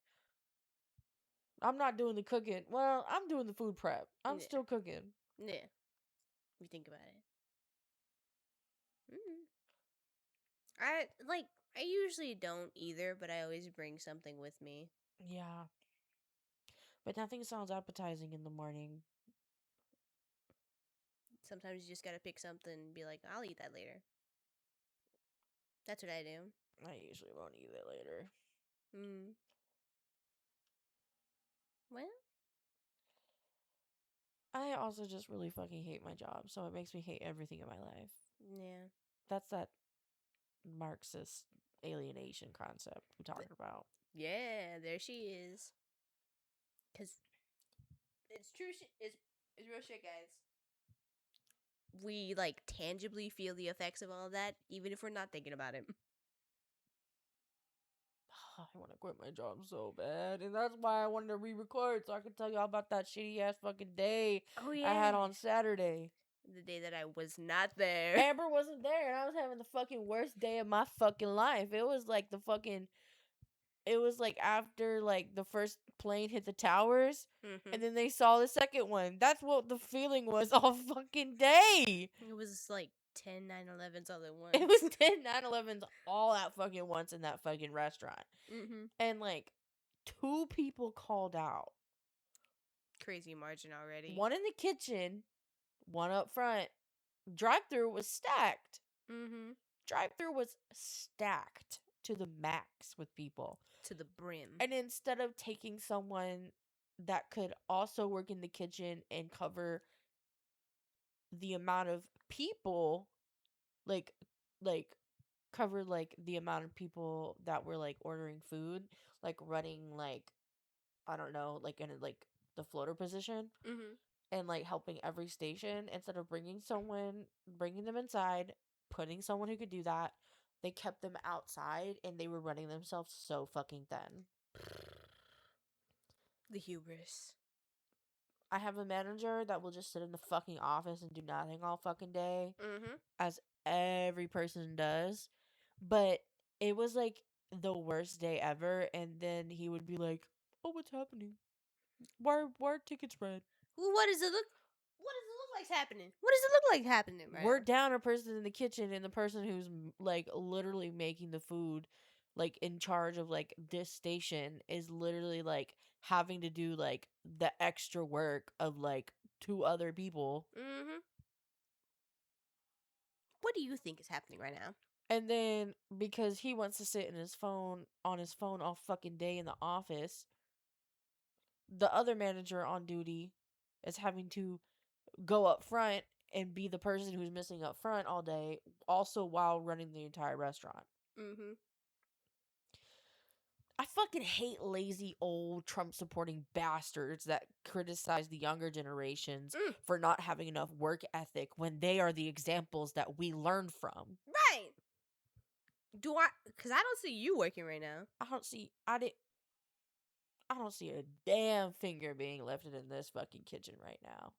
I'm not doing the cooking. Well, I'm doing the food prep. I'm Yeah. still cooking. Yeah. If you think about it. I usually don't either, but I always bring something with me. Yeah. But nothing sounds appetizing in the morning. Sometimes you just gotta pick something and be like, I'll eat that later. That's what I do. I usually won't eat it later. Well, I also just really fucking hate my job, so it makes me hate everything in my life. yeah. That's that Marxist alienation concept we talking about. Yeah, there she is. Cause it's true. It's real shit, guys. We like tangibly feel the effects of all of that, even if we're not thinking about it. I want to quit my job so bad, and that's why I wanted to re-record so I could tell y'all about that shitty ass fucking day Oh I had yeah, on Saturday. the day that I was not there. Amber wasn't there, and I was having the fucking worst day of my fucking life. It was like after like the first plane hit the towers, and then they saw the second one. That's what the feeling was all fucking day. It was like 10 9/11s all at once. It was 10 9/11s all at fucking once in that fucking restaurant. And like 2 people called out. Crazy margin already. One in the kitchen, one up front. Drive-through was stacked. Drive-through was stacked to the max with people. To the brim. And instead of taking someone that could also work in the kitchen and cover the amount of people, like cover like the amount of people that were like ordering food, like running like I don't know, like in like the floater position, and like helping every station, instead of bringing them inside, putting someone who could do that, they kept them outside and they were running themselves so fucking thin. The hubris. I have a manager that will just sit in the fucking office and do nothing all fucking day, as every person does. But it was like the worst day ever, and then he would be like, "Oh, what's happening? Why are tickets red? What does it look? What does it look like happening? What does it look like happening right We're now? down a person in the kitchen, and the person who's like literally making the food, like in charge of like this station, is literally like having to do like the extra work of like 2 other people." What do you think is happening right now? And then because he wants to sit on his phone all fucking day in the office, the other manager on duty is having to go up front and be the person who's missing up front all day, also while running the entire restaurant. I fucking hate lazy old Trump supporting bastards that criticize the younger generations for not having enough work ethic when they are the examples that we learn from. Right. Because I don't see you working right now. I don't see a damn finger being lifted in this fucking kitchen right now.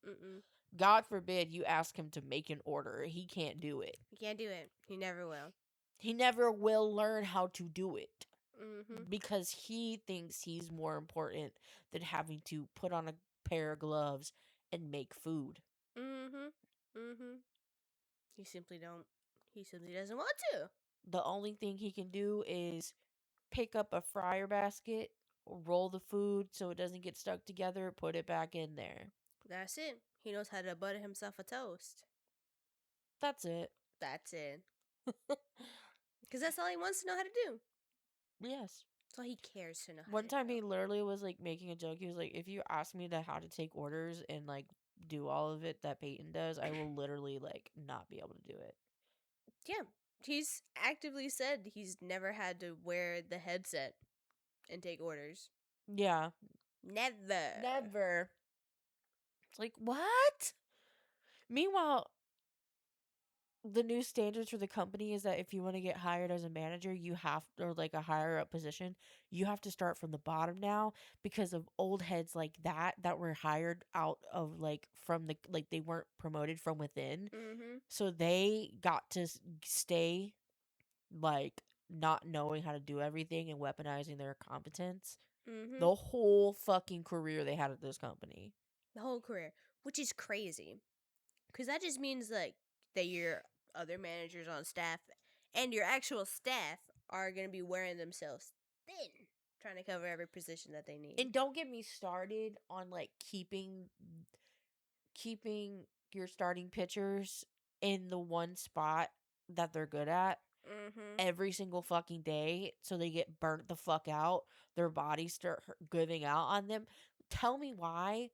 God forbid you ask him to make an order. He can't do it. He can't do it. He never will. He never will learn how to do it. Because he thinks he's more important than having to put on a pair of gloves and make food. He simply doesn't want to. The only thing he can do is pick up a fryer basket, roll the food so it doesn't get stuck together, put it back in there. That's it. He knows how to butter himself a toast. That's it. That's it. Because that's all he wants to know how to do. Yes. That's all he cares to know how One to time do. he literally was like making a joke. He was like, if you ask me to how to take orders and like do all of it that Payton does, I will literally like not be able to do it. Yeah. He's actively said he's never had to wear the headset and take orders. Yeah. Never. It's like, what? Meanwhile, the new standards for the company is that if you want to get hired as a manager, or like a higher up position, you have to start from the bottom now, because of old heads like that were hired out of like from the like they weren't promoted from within. So they got to stay like not knowing how to do everything and weaponizing their competence the whole fucking career they had at this company. The whole career, which is crazy. Because that just means like that your other managers on staff and your actual staff are going to be wearing themselves thin, trying to cover every position that they need. And don't get me started on like keeping your starting pitchers in the one spot that they're good at every single fucking day, so they get burnt the fuck out, their bodies start giving out on them. Tell me why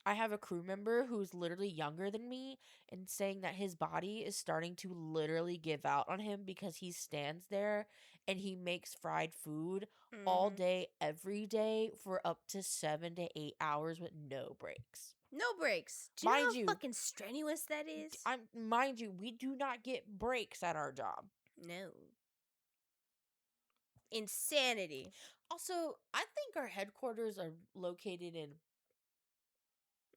I have a crew member who's literally younger than me and saying that his body is starting to literally give out on him because he stands there and he makes fried food all Mm-hmm. day, every day for up to 7 to 8 hours with no breaks. No breaks. Do you know Mind how you, fucking strenuous that is? mind you, we do not get breaks at our job. No. Insanity. Also, I think our headquarters are located in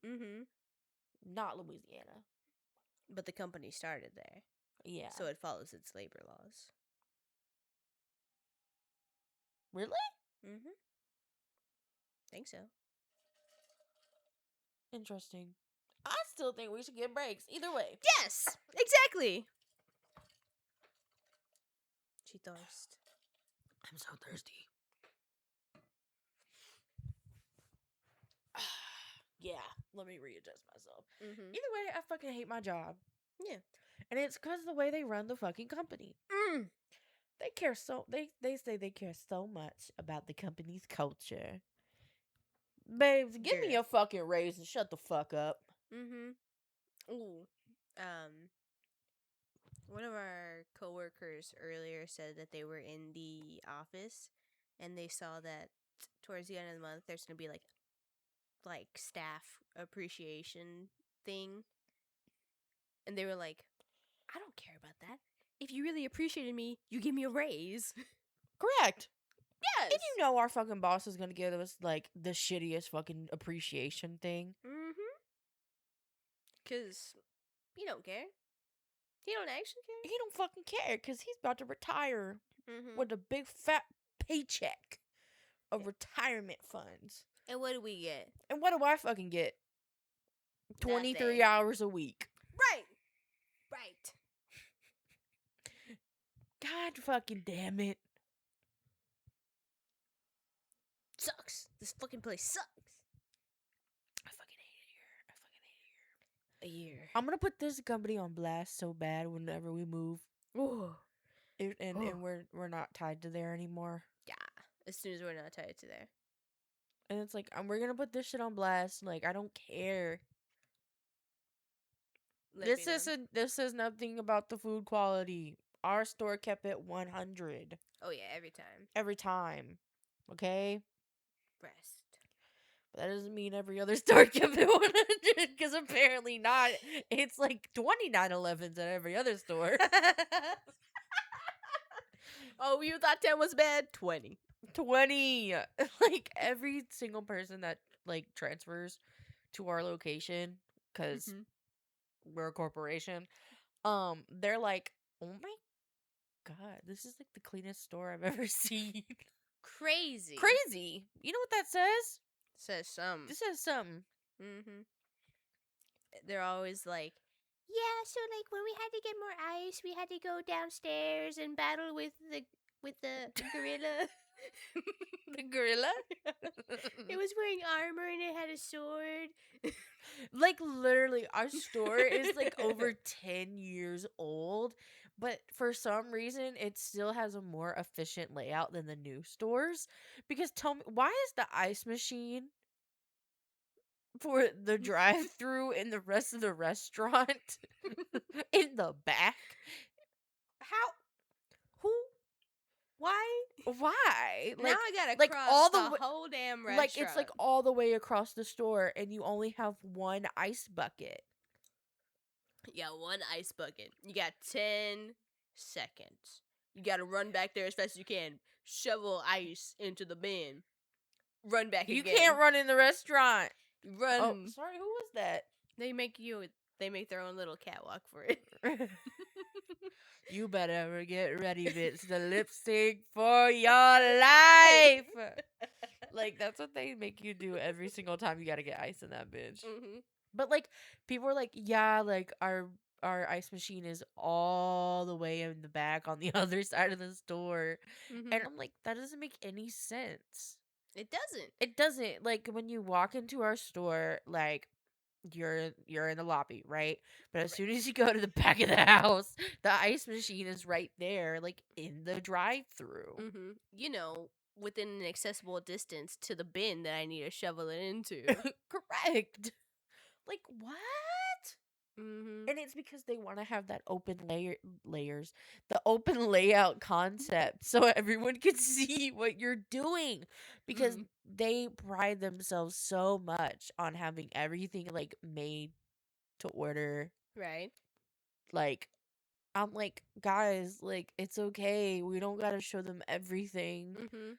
Mm-hmm. not Louisiana. But the company started there, Yeah. so it follows its labor laws. Really? Mm-hmm. Think so. Interesting. I still think we should get breaks. Either way. Yes! Exactly! She thirst. I'm so thirsty. Yeah, let me readjust myself. Mm-hmm. Either way, I fucking hate my job. Yeah. And it's because of the way they run the fucking company. They care so they say they care so much about the company's culture. Babes, give me a fucking raise and shut the fuck up. Mm-hmm. Ooh. One of our coworkers earlier said that they were in the office and they saw that towards the end of the month there's gonna be like staff appreciation thing. And they were like, I don't care about that. If you really appreciated me, you give me a raise. Correct. Yes. And you know our fucking boss is gonna give us like the shittiest fucking appreciation thing. Mm-hmm. Cause he don't care. He don't actually care. He don't fucking care because he's about to retire Mm-hmm. with a big fat paycheck of retirement funds. And what do we get? And what do I fucking get? 23 Nothing. hours a week. Right. Right. God fucking damn it. Sucks. This fucking place sucks. I fucking hate it here. I fucking hate it A year. I'm gonna put this company on blast so bad whenever we move. Ooh. And we're not tied to there anymore. Yeah. As soon as we're not tied to there. And it's like we're gonna put this shit on blast. Like I don't care. This says nothing about the food quality. Our store kept it 100 Oh yeah, every time. every time. Okay? Rest. But that doesn't mean every other store kept it 100 because apparently not. It's like 2911s at every other store. Oh, you thought 10 was bad? 20. 20. Like every single person that like transfers to our location because we're a corporation, they're like, oh my god, this is like the cleanest store I've ever seen. Crazy. You know what that says? Says some. This says something. Mm-hmm. They're always like, yeah, so like when we had to get more ice, we had to go downstairs and battle with the gorilla. The gorilla? It was wearing armor and it had a sword. Like literally our store is like over 10 years old, but for some reason it still has a more efficient layout than the new stores. Because tell me, why is the ice machine for the drive-through and the rest of the restaurant in the back? How? Who? Why? Why? Now I gotta like cross all the whole damn restaurant. like it's like all the way across the store and you only have one ice bucket. You got one ice bucket. You got 10 seconds. You gotta run back there as fast as you can. Shovel ice into the bin. Run back You again. can't run in the restaurant. Run. Oh, sorry, who was that? They make their own little catwalk for it. You better get ready, bitch. The lip sync for your life. Like, that's what they make you do every single time you gotta get ice in that bitch. Mm-hmm. But, like, people are like, yeah, like, our ice machine is all the way in the back on the other side of the store. Mm-hmm. And I'm like, that doesn't make any sense. It doesn't. It doesn't. Like, when you walk into our store, like, you're in the lobby, right? But as soon as you go to the back of the house, the ice machine is right there, like in the drive-through. Mm-hmm. You know, within an accessible distance to the bin that I need to shovel it into. Correct. Like, what? Mm-hmm. And it's because they want to have that layers, the open layout concept, so everyone can see what you're doing. Because Mm-hmm. they pride themselves so much on having everything like made to order. Right. Like, I'm like, guys, like, it's okay. We don't gotta show them everything. Mm-hmm.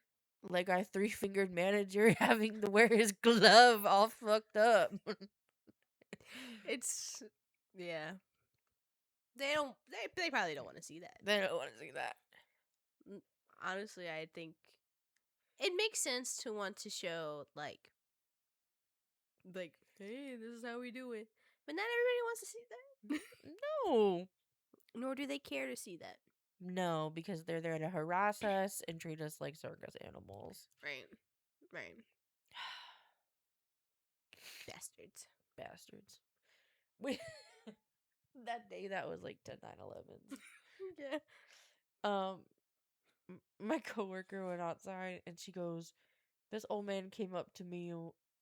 Like our 3-fingered manager having to wear his glove all fucked up. It's yeah. They don't. They probably don't want to see that. They don't want to see that. Honestly, I think it makes sense to want to show like hey, this is how we do it. But not everybody wants to see that. No. Nor do they care to see that. No, because they're there to harass us and treat us like circus animals. Right. Right. Bastards. Bastards. We that day that was like 10/9/11. Yeah. Um my coworker went outside and she goes, this old man came up to me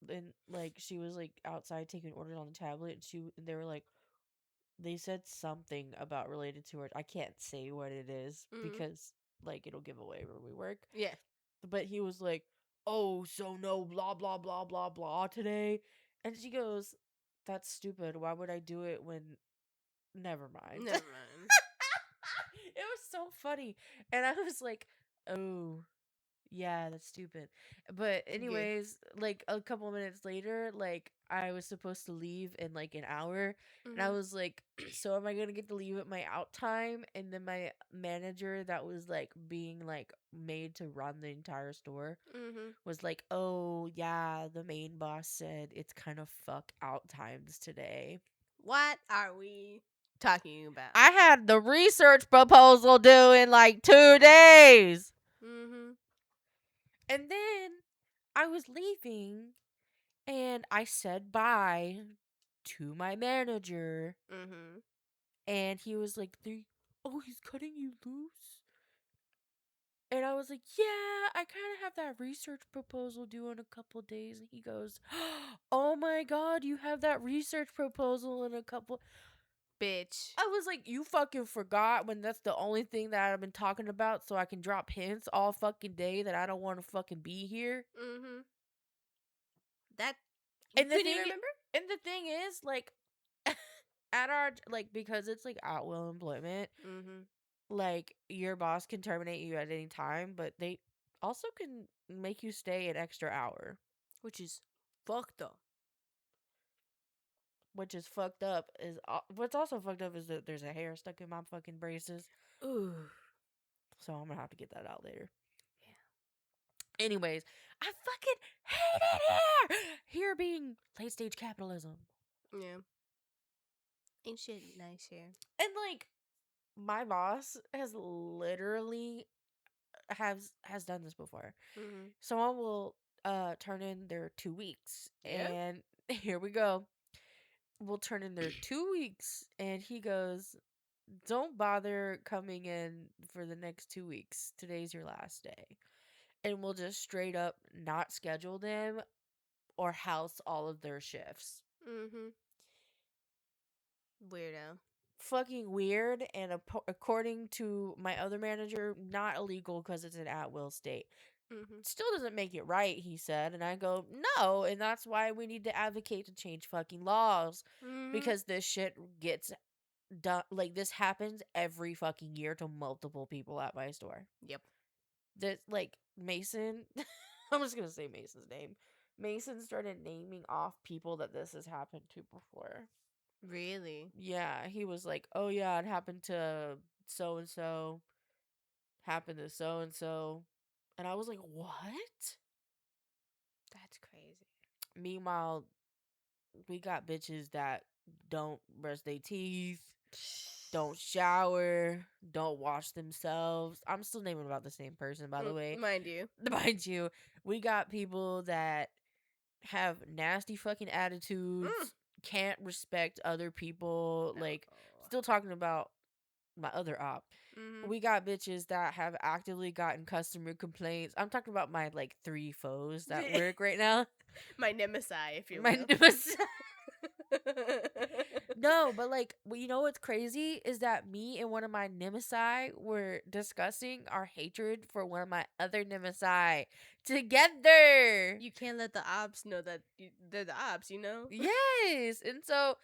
and like she was like outside taking orders on the tablet and they were like they said something about related to her. I can't say what it is Mm-hmm. because like it'll give away where we work. Yeah. But he was like, "Oh, so no blah blah blah blah blah today." And she goes, "That's stupid. Why would I do it when never mind." Never mind. It was so funny. And I was like, "Oh, yeah, that's stupid." But Good. anyways, like a couple minutes later, like I was supposed to leave in like an hour, and I Mm-hmm. was like, "So am I gonna get to leave at my out time?" And then my manager, that was like being like made to run the entire store, Mm-hmm. was like, "Oh yeah, the main boss said it's kind of fuck out times today." What are we talking about? I had the research proposal due in like 2 days. Mm-hmm. And then I was leaving and I said bye to my manager. Mm-hmm. And he was like, "Oh, he's cutting you loose?" And I was like, "Yeah, I kind of have that research proposal due in a couple days." And he goes, "Oh my God, you have that research proposal in a couple." Bitch. I was like, "You fucking forgot when that's the only thing that I've been talking about so I can drop hints all fucking day that I don't want to fucking be here." Mm-hmm. That you And the couldn't thing even remember? and the thing is like at our like because it's like at will employment, Mm-hmm. like your boss can terminate you at any time, but they also can make you stay an extra hour, Which is fucked up. which is fucked up. Is what's also fucked up is that there's a hair stuck in my fucking braces, Ooh. so I'm gonna have to get that out later. Yeah. Anyways, I fucking hate it here being late stage capitalism. Yeah. Ain't shit nice here. And like my boss has literally has done this before. Mm-hmm. Someone will turn in their 2 weeks, Yeah. and here we go. We'll turn in their 2 weeks, and he goes, "Don't bother coming in for the next 2 weeks. Today's your last day." And we'll just straight up not schedule them or house all of their shifts. Mm-hmm. Weirdo. Fucking weird, and according to my other manager, not illegal because it's an at will state. Mm-hmm. Still doesn't make it right, he said. And I go, "No, and that's why we need to advocate to change fucking laws, Mm-hmm. because this shit gets done. Like, this happens every fucking year to multiple people at my store." Yep. That, like, Mason, I'm just gonna say Mason's name. Mason started naming off people that this has happened to before. Really? Yeah, he was like, "Oh yeah, it happened to so and so, happened to so and so." And I was like, "What?" That's crazy. Meanwhile, we got bitches that don't brush their teeth, don't shower, don't wash themselves. I'm still naming about the same person, by the way. Mind you. Mind you, we got people that have nasty fucking attitudes, Mm. can't respect other people. No. Like, still talking about my other op. Mm-hmm. We got bitches that have actively gotten customer complaints. I'm talking about my like 3 foes that work right now. My nemesis, if you My will. nemesis. No, but like, you know what's crazy is that me and one of my nemesis were discussing our hatred for one of my other nemesis together. You can't let the ops know that they're the ops, you know? Yes. And so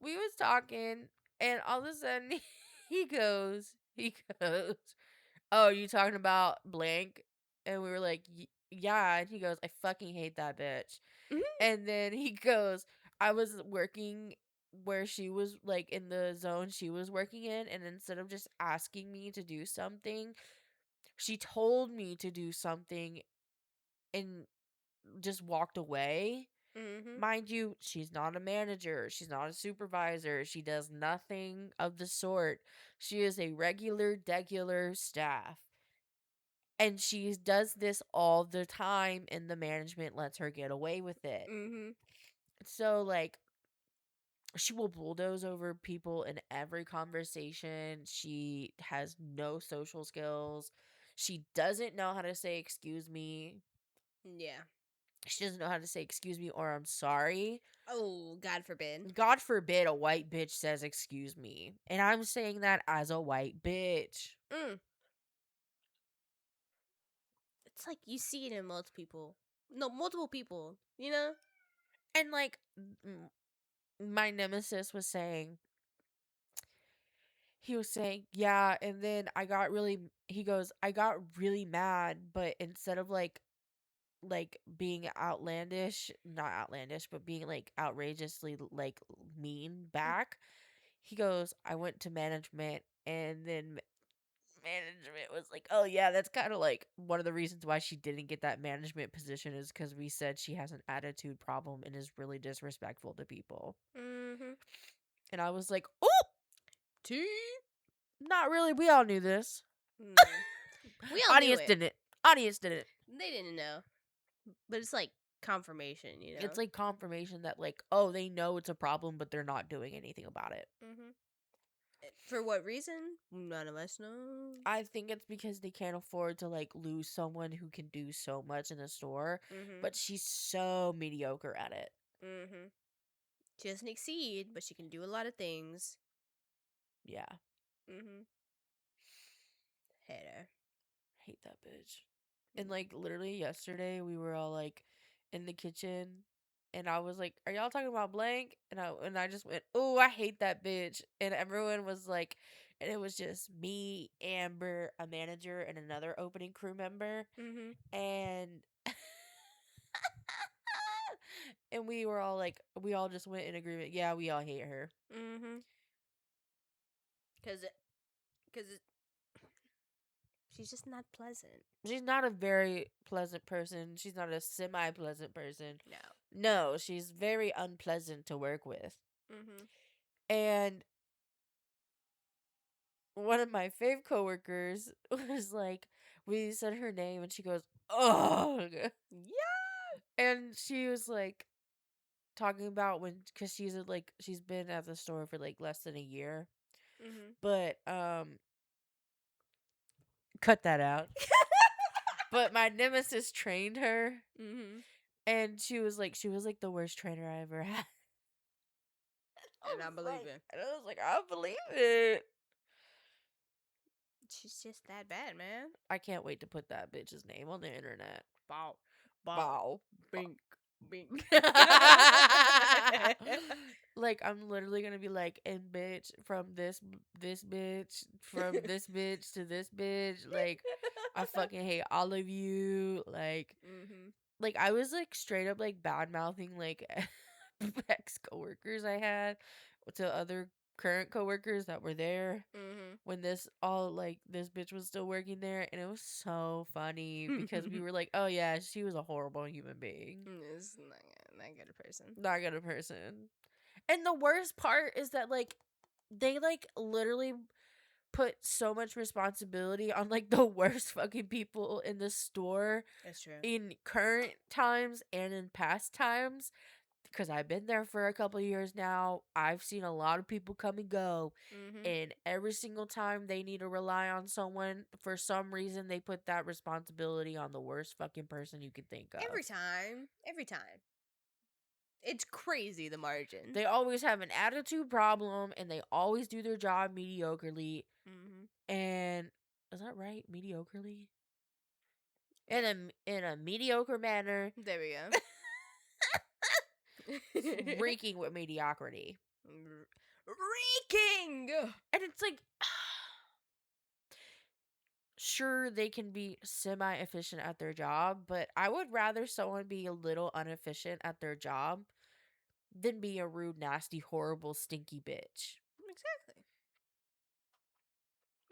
we was talking, and all of a sudden he goes, "Oh, you talking about blank?" And we were like, "Yeah." And he goes, "I fucking hate that bitch." And then he goes, "I was working where she was, like, in the zone she was working in, and instead of just asking me to do something, she told me to do something and just walked away." Mm-hmm. Mind you, she's not a manager. She's not a supervisor. She does nothing of the sort. She is a regular, degular staff. And she does this all the time, and the management lets her get away with it. Mm-hmm. So, like, she will bulldoze over people in every conversation. She has no social skills. She doesn't know how to say excuse me. Yeah. She doesn't know how to say excuse me or I'm sorry. Oh, God forbid. God forbid a white bitch says excuse me. And I'm saying that as a white bitch. Mm. It's like you see it in multiple people. No, multiple people, you know? And like my nemesis was saying, he was saying, yeah, and then he goes, I got really mad, but instead of like being outlandish, not outlandish, but being like outrageously like mean back, he goes, I went to management, and then management was like, oh yeah, that's kind of like one of the reasons why she didn't get that management position is because we said she has an attitude problem and is really disrespectful to people. Mm-hmm. And I was like, oh, Tea? not really, we all knew this. No. We all knew Audience it. didn't. Audience didn't. They didn't know. But it's like confirmation, you know? It's like confirmation that like, oh, they know it's a problem, but they're not doing anything about it. Mm-hmm. For what reason? None of us know. I think it's because they can't afford to like lose someone who can do so much in the store, Mm-hmm. but she's so mediocre at it. Mm-hmm. She doesn't exceed, but she can do a lot of things. Yeah. Mm-hmm. Hater. Hate that bitch. And like literally yesterday we were all like in the kitchen and I was like, "Are y'all talking about blank?" And I just went, "Oh, I hate that bitch." And everyone was like, and it was just me, Amber, a manager, and another opening crew member. Mm-hmm. And and we were all like, we all just went in agreement. Yeah, we all hate her. Mm-hmm. Cause she's just not pleasant. She's not a very pleasant person. She's not a semi-pleasant person. No. No, she's very unpleasant to work with. Mm-hmm. And one of my fave coworkers was like, we said her name and she goes, "Ugh." Yeah. And she was like talking about cuz she's been at the store for like less than a year. Mm-hmm. But cut that out. But my nemesis trained her Mm-hmm. and she was like the worst trainer I ever had. And I believe it. And I was like, I believe it. She's just that bad, man. I can't wait to put that bitch's name on the internet. Bow. Bow. Bow. Bink. Bink. Like I'm literally gonna be like, and bitch from this bitch from this bitch to this bitch. Like I fucking hate all of you. Mm-hmm. Like I was like straight up like bad mouthing like ex coworkers I had to other current coworkers that were there Mm-hmm. when this bitch was still working there, and it was so funny because we Mm-hmm. were like, oh yeah, she was a horrible human being, It's not good a person. not a good person. And the worst part is that like they like literally put so much responsibility on like the worst fucking people in the store That's true. in current times and in past times because I've been there for a couple of years now. I've seen a lot of people come and go. And every single time they need to rely on someone, for some reason, they put that responsibility on the worst fucking person you could think of. Every time. Every time. It's crazy, the margin. They always have an attitude problem, and they always do their job mediocrely. And is that right? Mediocrely? In a mediocre manner. There we go. Reeking with mediocrity. Reeking! And it's like, sure, they can be semi-efficient at their job, but I would rather someone be a little inefficient at their job than be a rude, nasty, horrible, stinky bitch. Exactly.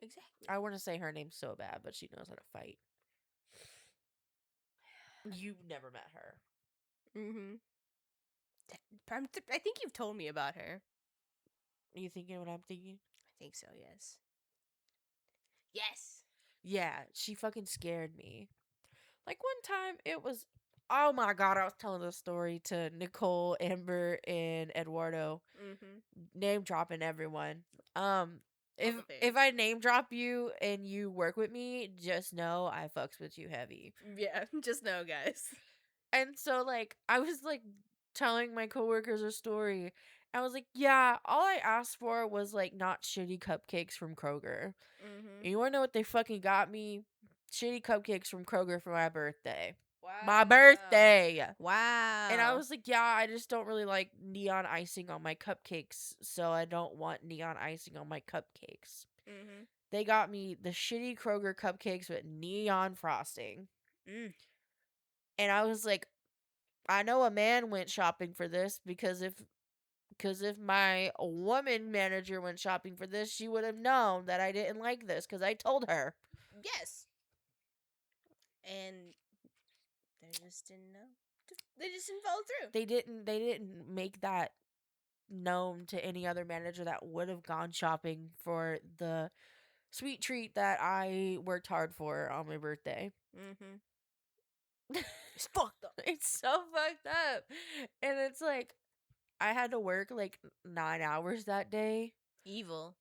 Exactly. I want to say her name so bad, but she knows how to fight. You've never met her. I think you've told me about her. Are you thinking what I'm thinking? I think so, yes. Yes! Yeah, she fucking scared me. Like one time it was, oh my god, I was telling this story to Nicole, Amber, and Eduardo. Name dropping everyone. If I name drop you and you work with me, just know I fucks with you heavy. Yeah, just know, guys. And so like I was like telling my coworkers a story. I was like, yeah, all I asked for was like not shitty cupcakes from Kroger. And you wanna know what they fucking got me? Shitty cupcakes from Kroger for my birthday. Wow. My birthday. Wow. And I was like, yeah, I just don't really like neon icing on my cupcakes, so I don't want neon icing on my cupcakes. They got me the shitty Kroger cupcakes with neon frosting. And I was like, I know a man went shopping for this because if my woman manager went shopping for this, she would have known that I didn't like this because I told her. Yes. And they just didn't know. They just didn't follow through. They didn't make that known to any other manager that would have gone shopping for the sweet treat that I worked hard for on my birthday. It's fucked up. It's so fucked up. And it's like, I had to work like 9 hours that day. Evil.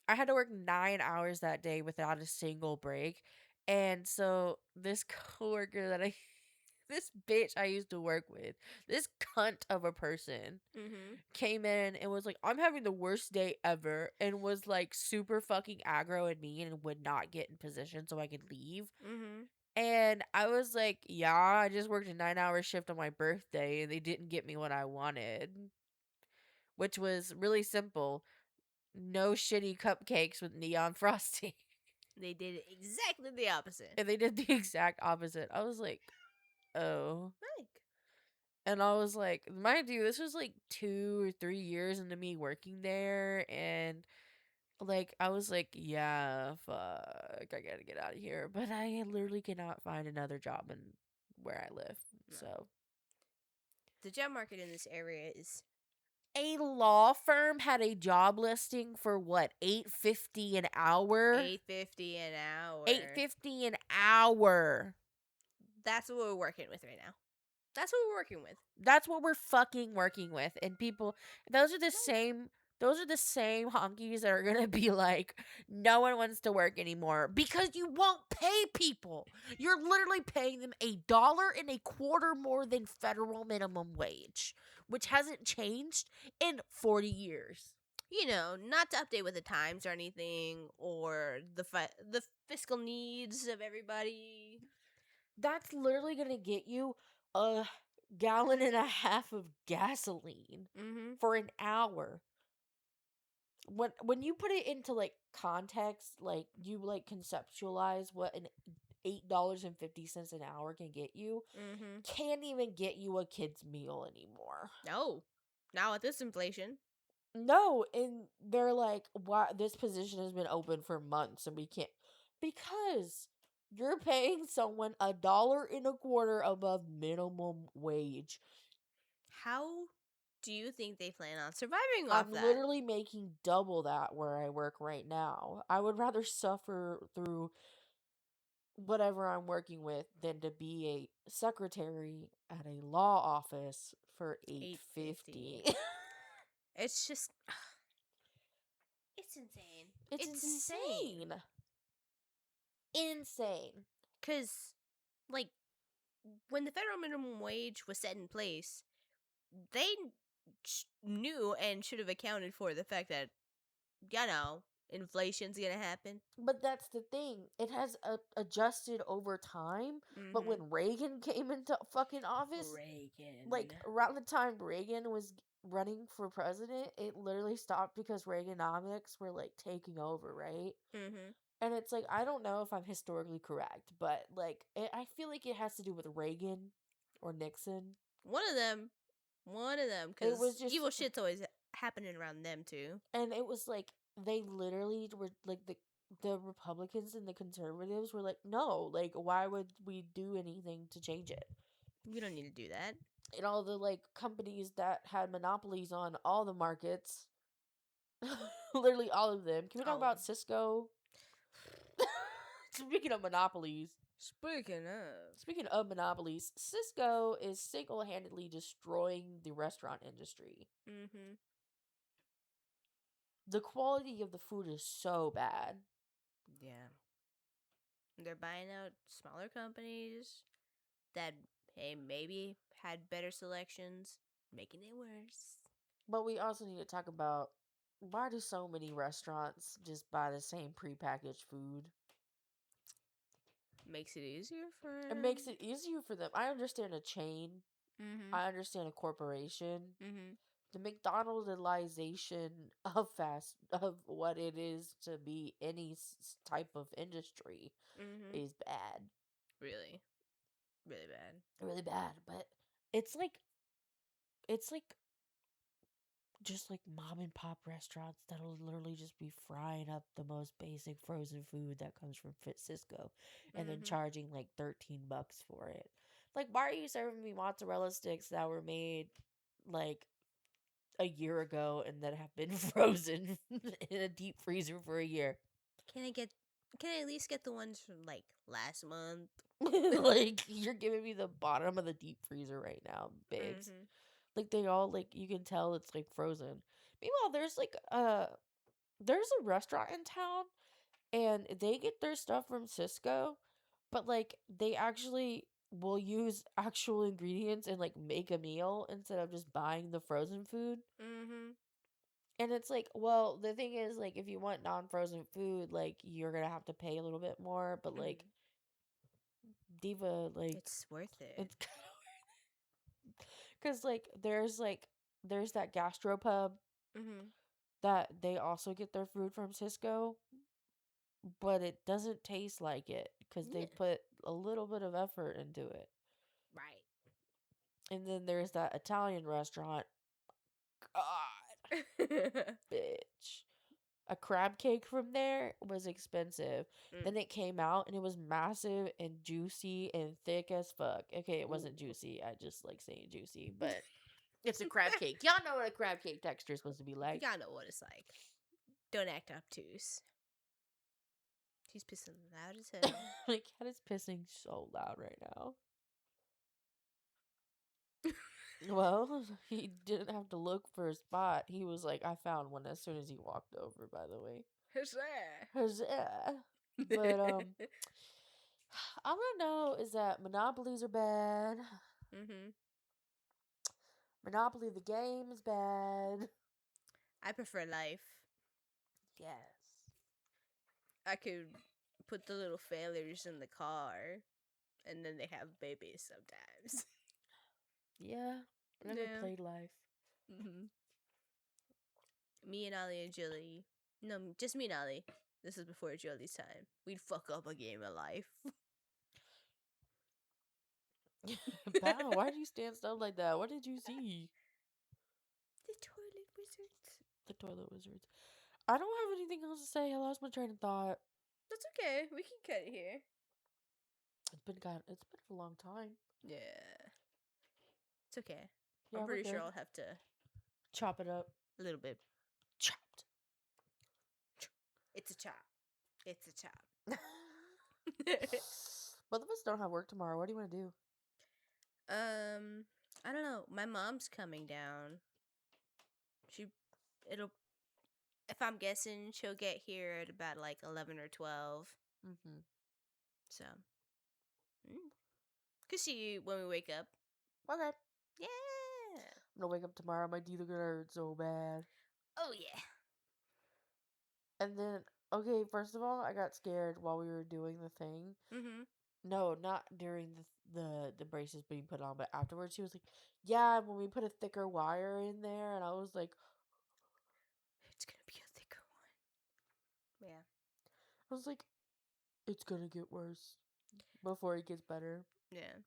I had to work 9 hours that day without a single break. And so this coworker that this bitch I used to work with, this cunt of a person, came in and was like, I'm having the worst day ever, and was like super fucking aggro and mean and would not get in position so I could leave. And I was like, yeah, I just worked a 9-hour shift on my birthday and they didn't get me what I wanted. Which was really simple. No shitty cupcakes with neon frosting. They did exactly the opposite. And they did the exact opposite. I was like, oh. And I was like, mind you, this was like 2 or 3 years into me working there. And like, I was like, yeah, fuck, I gotta get out of here. But I literally cannot find another job in where I live. No. So the job market in this area is, a law firm had a job listing for what, $8.50 an hour? $8.50 an hour. $8.50 an hour. That's what we're working with right now. That's what we're working with. That's what we're fucking working with. And people, those are the same honkies that are gonna be like, no one wants to work anymore because you won't pay people. You're literally paying them $1.25 more than federal minimum wage, which hasn't changed in 40 years. You know, not to update with the times or anything, or the fiscal needs of everybody. That's literally gonna get you a gallon and a half of gasoline for an hour. When you put it into like context, like you like conceptualize what an $8.50 an hour can get you, can't even get you a kid's meal anymore. No, not with this inflation. No, and they're like, why this position has been open for months and we can't, because you're paying someone $1.25 above minimum wage. How do you think they plan on surviving off that? I'm literally making double that where I work right now. I would rather suffer through whatever I'm working with than to be a secretary at a law office for $850. It's just, it's insane. It's insane. Insane. Because, like, when the federal minimum wage was set in place, they knew and should have accounted for the fact that, inflation's gonna happen. But that's the thing. It has adjusted over time. But when Reagan came into fucking office, like around the time Reagan was running for president, it literally stopped because Reaganomics were like taking over, right? And it's like, I don't know if I'm historically correct, but like I feel like it has to do with Reagan or Nixon. One of them, It was because just evil shit's always happening around them too. And it was like they literally were like the Republicans and the conservatives were like, no, like why would we do anything to change it? We don't need to do that. And all the like companies that had monopolies on all the markets, literally all of them. Can we talk about Cisco? Speaking of monopolies. Speaking of monopolies, Cisco is single-handedly destroying the restaurant industry. The quality of the food is so bad. Yeah. They're buying out smaller companies that, hey, maybe had better selections, making it worse. But we also need to talk about, why do so many restaurants just buy the same prepackaged food? Makes it easier for them. It makes it easier for them. I understand a chain. I understand a corporation. The McDonaldization of what it is to be any type of industry is bad. Really, really bad. Really bad. But it's like just like mom and pop restaurants that'll literally just be frying up the most basic frozen food that comes from Cisco and then charging like $13 for it. Like, why are you serving me mozzarella sticks that were made like a year ago and that have been frozen in a deep freezer for a year? Can I at least get the ones from like last month? Like, you're giving me the bottom of the deep freezer right now, babes. Like, they all, like, you can tell it's like frozen. Meanwhile, there's a restaurant in town and they get their stuff from Cisco, but like they actually will use actual ingredients and like make a meal instead of just buying the frozen food. And it's like, well, the thing is, like, if you want non-frozen food, like, you're gonna have to pay a little bit more, but like Diva, like, it's worth it. it's kind of worth it. Because there's that gastropub that they also get their food from Cisco, but it doesn't taste like it because they put a little bit of effort into it. Right. And then there's that Italian restaurant. God, bitch. A crab cake from there was expensive. Then it came out and it was massive and juicy and thick as fuck. Okay, it wasn't juicy. I just like saying juicy, but it's a crab cake. Y'all know what a crab cake texture is supposed to be like. Y'all know what it's like. Don't act obtuse. He's pissing loud as hell. My cat is pissing so loud right now. Well, he didn't have to look for a spot. He was like, I found one as soon as he walked over, by the way. Huzzah. But, all I know is that monopolies are bad. Monopoly the game is bad. I prefer life. Yes. I could put the little failures in the car, and then they have babies sometimes. Yeah. I never played life. Me and Ollie and Julie. No, just me and Ollie. This is before Julie's time. We'd fuck up a game of life. Wow, why do you stand still like that? What did you see? The toilet wizards. The toilet wizards. I don't have anything else to say. I lost my train of thought. That's okay. We can cut it here. It's been a long time. Yeah. It's okay. Yeah, I'm pretty sure I'll have to chop it up a little bit. Chopped. It's a chop. It's a chop. Both of us don't have work tomorrow. What do you want to do? I don't know. My mom's coming down. It'll, if I'm guessing, she'll get here at about like 11 or 12. Mm-hmm. So, could see you when we wake up. Okay. Yeah. I'm gonna wake up tomorrow. My teeth are gonna hurt so bad. Oh yeah. And then, okay, first of all, I got scared while we were doing the thing. Mm-hmm. No, not during the braces being put on, but afterwards, she was like, "Yeah, when we put a thicker wire in there," and I was like, It's gonna be a thicker one. Yeah. I was like, "It's gonna get worse before it gets better." Yeah.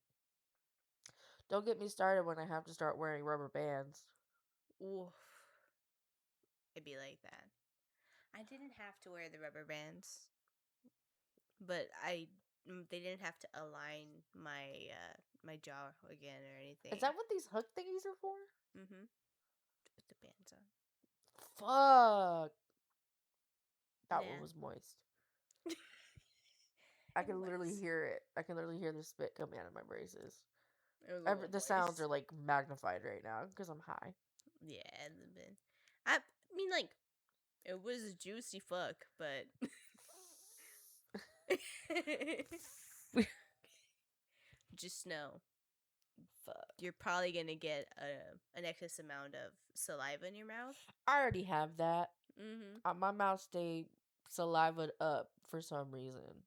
Don't get me started when I have to start wearing rubber bands. Oof. It'd be like that. I didn't have to wear the rubber bands, but they didn't have to align my jaw again or anything. Is that what these hook thingies are for? Mm-hmm. To put the bands on. Fuck. That one Yeah. was moist. I can literally hear it. I can literally hear the spit coming out of my braces. It was a little The sounds moist. are like magnified right now because I'm high. Yeah, it had been. I mean, like, it was juicy fuck, but just know, Fuck. you're probably gonna get an excess amount of saliva in your mouth. I already have that. Mm-hmm. My mouth stayed saliva up for some reason.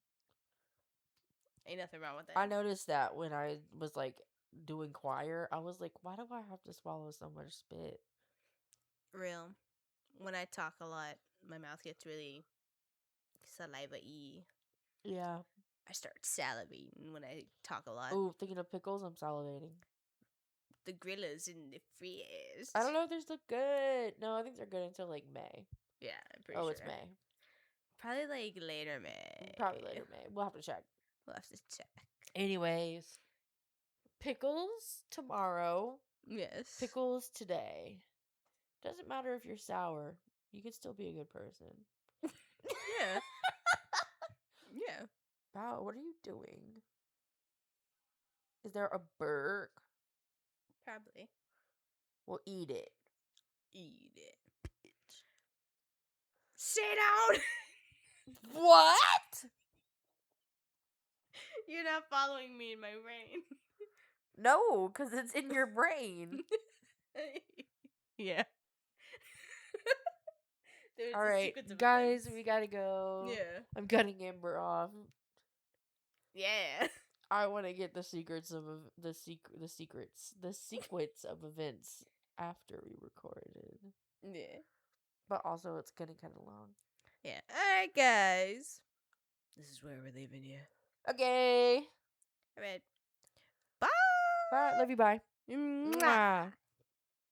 Ain't nothing wrong with I that. noticed that when I was like doing choir, I was like, why do I have to swallow so much spit? Real. When I talk a lot, my mouth gets really saliva-y. Yeah. I start salivating when I talk a lot. Ooh, thinking of pickles, I'm salivating. The grillas in the fridge. I don't know if they're still good. No, I think they're good until like May. Yeah, I'm pretty Oh, sure. it's May. Probably like later May. Probably later May. We'll have to check. We'll have to check. Anyways, pickles tomorrow. Yes. Pickles today. Doesn't matter if you're sour. You can still be a good person. Yeah. Yeah. Wow, what are you doing? Is there a bird? Probably. We'll eat it. Eat it. Bitch. Sit down! What? You're not following me in my brain. No, because it's in your brain. Yeah. All right, guys, we gotta go. Yeah. I'm cutting Amber off. Yeah. I want to get the secrets of the sequence of events after we recorded. Yeah. But also, it's getting kind of long. Yeah. Alright, guys. This is where we're leaving you. Okay. Alright. Bye. Bye. Love you. Bye. Mwah. Mwah.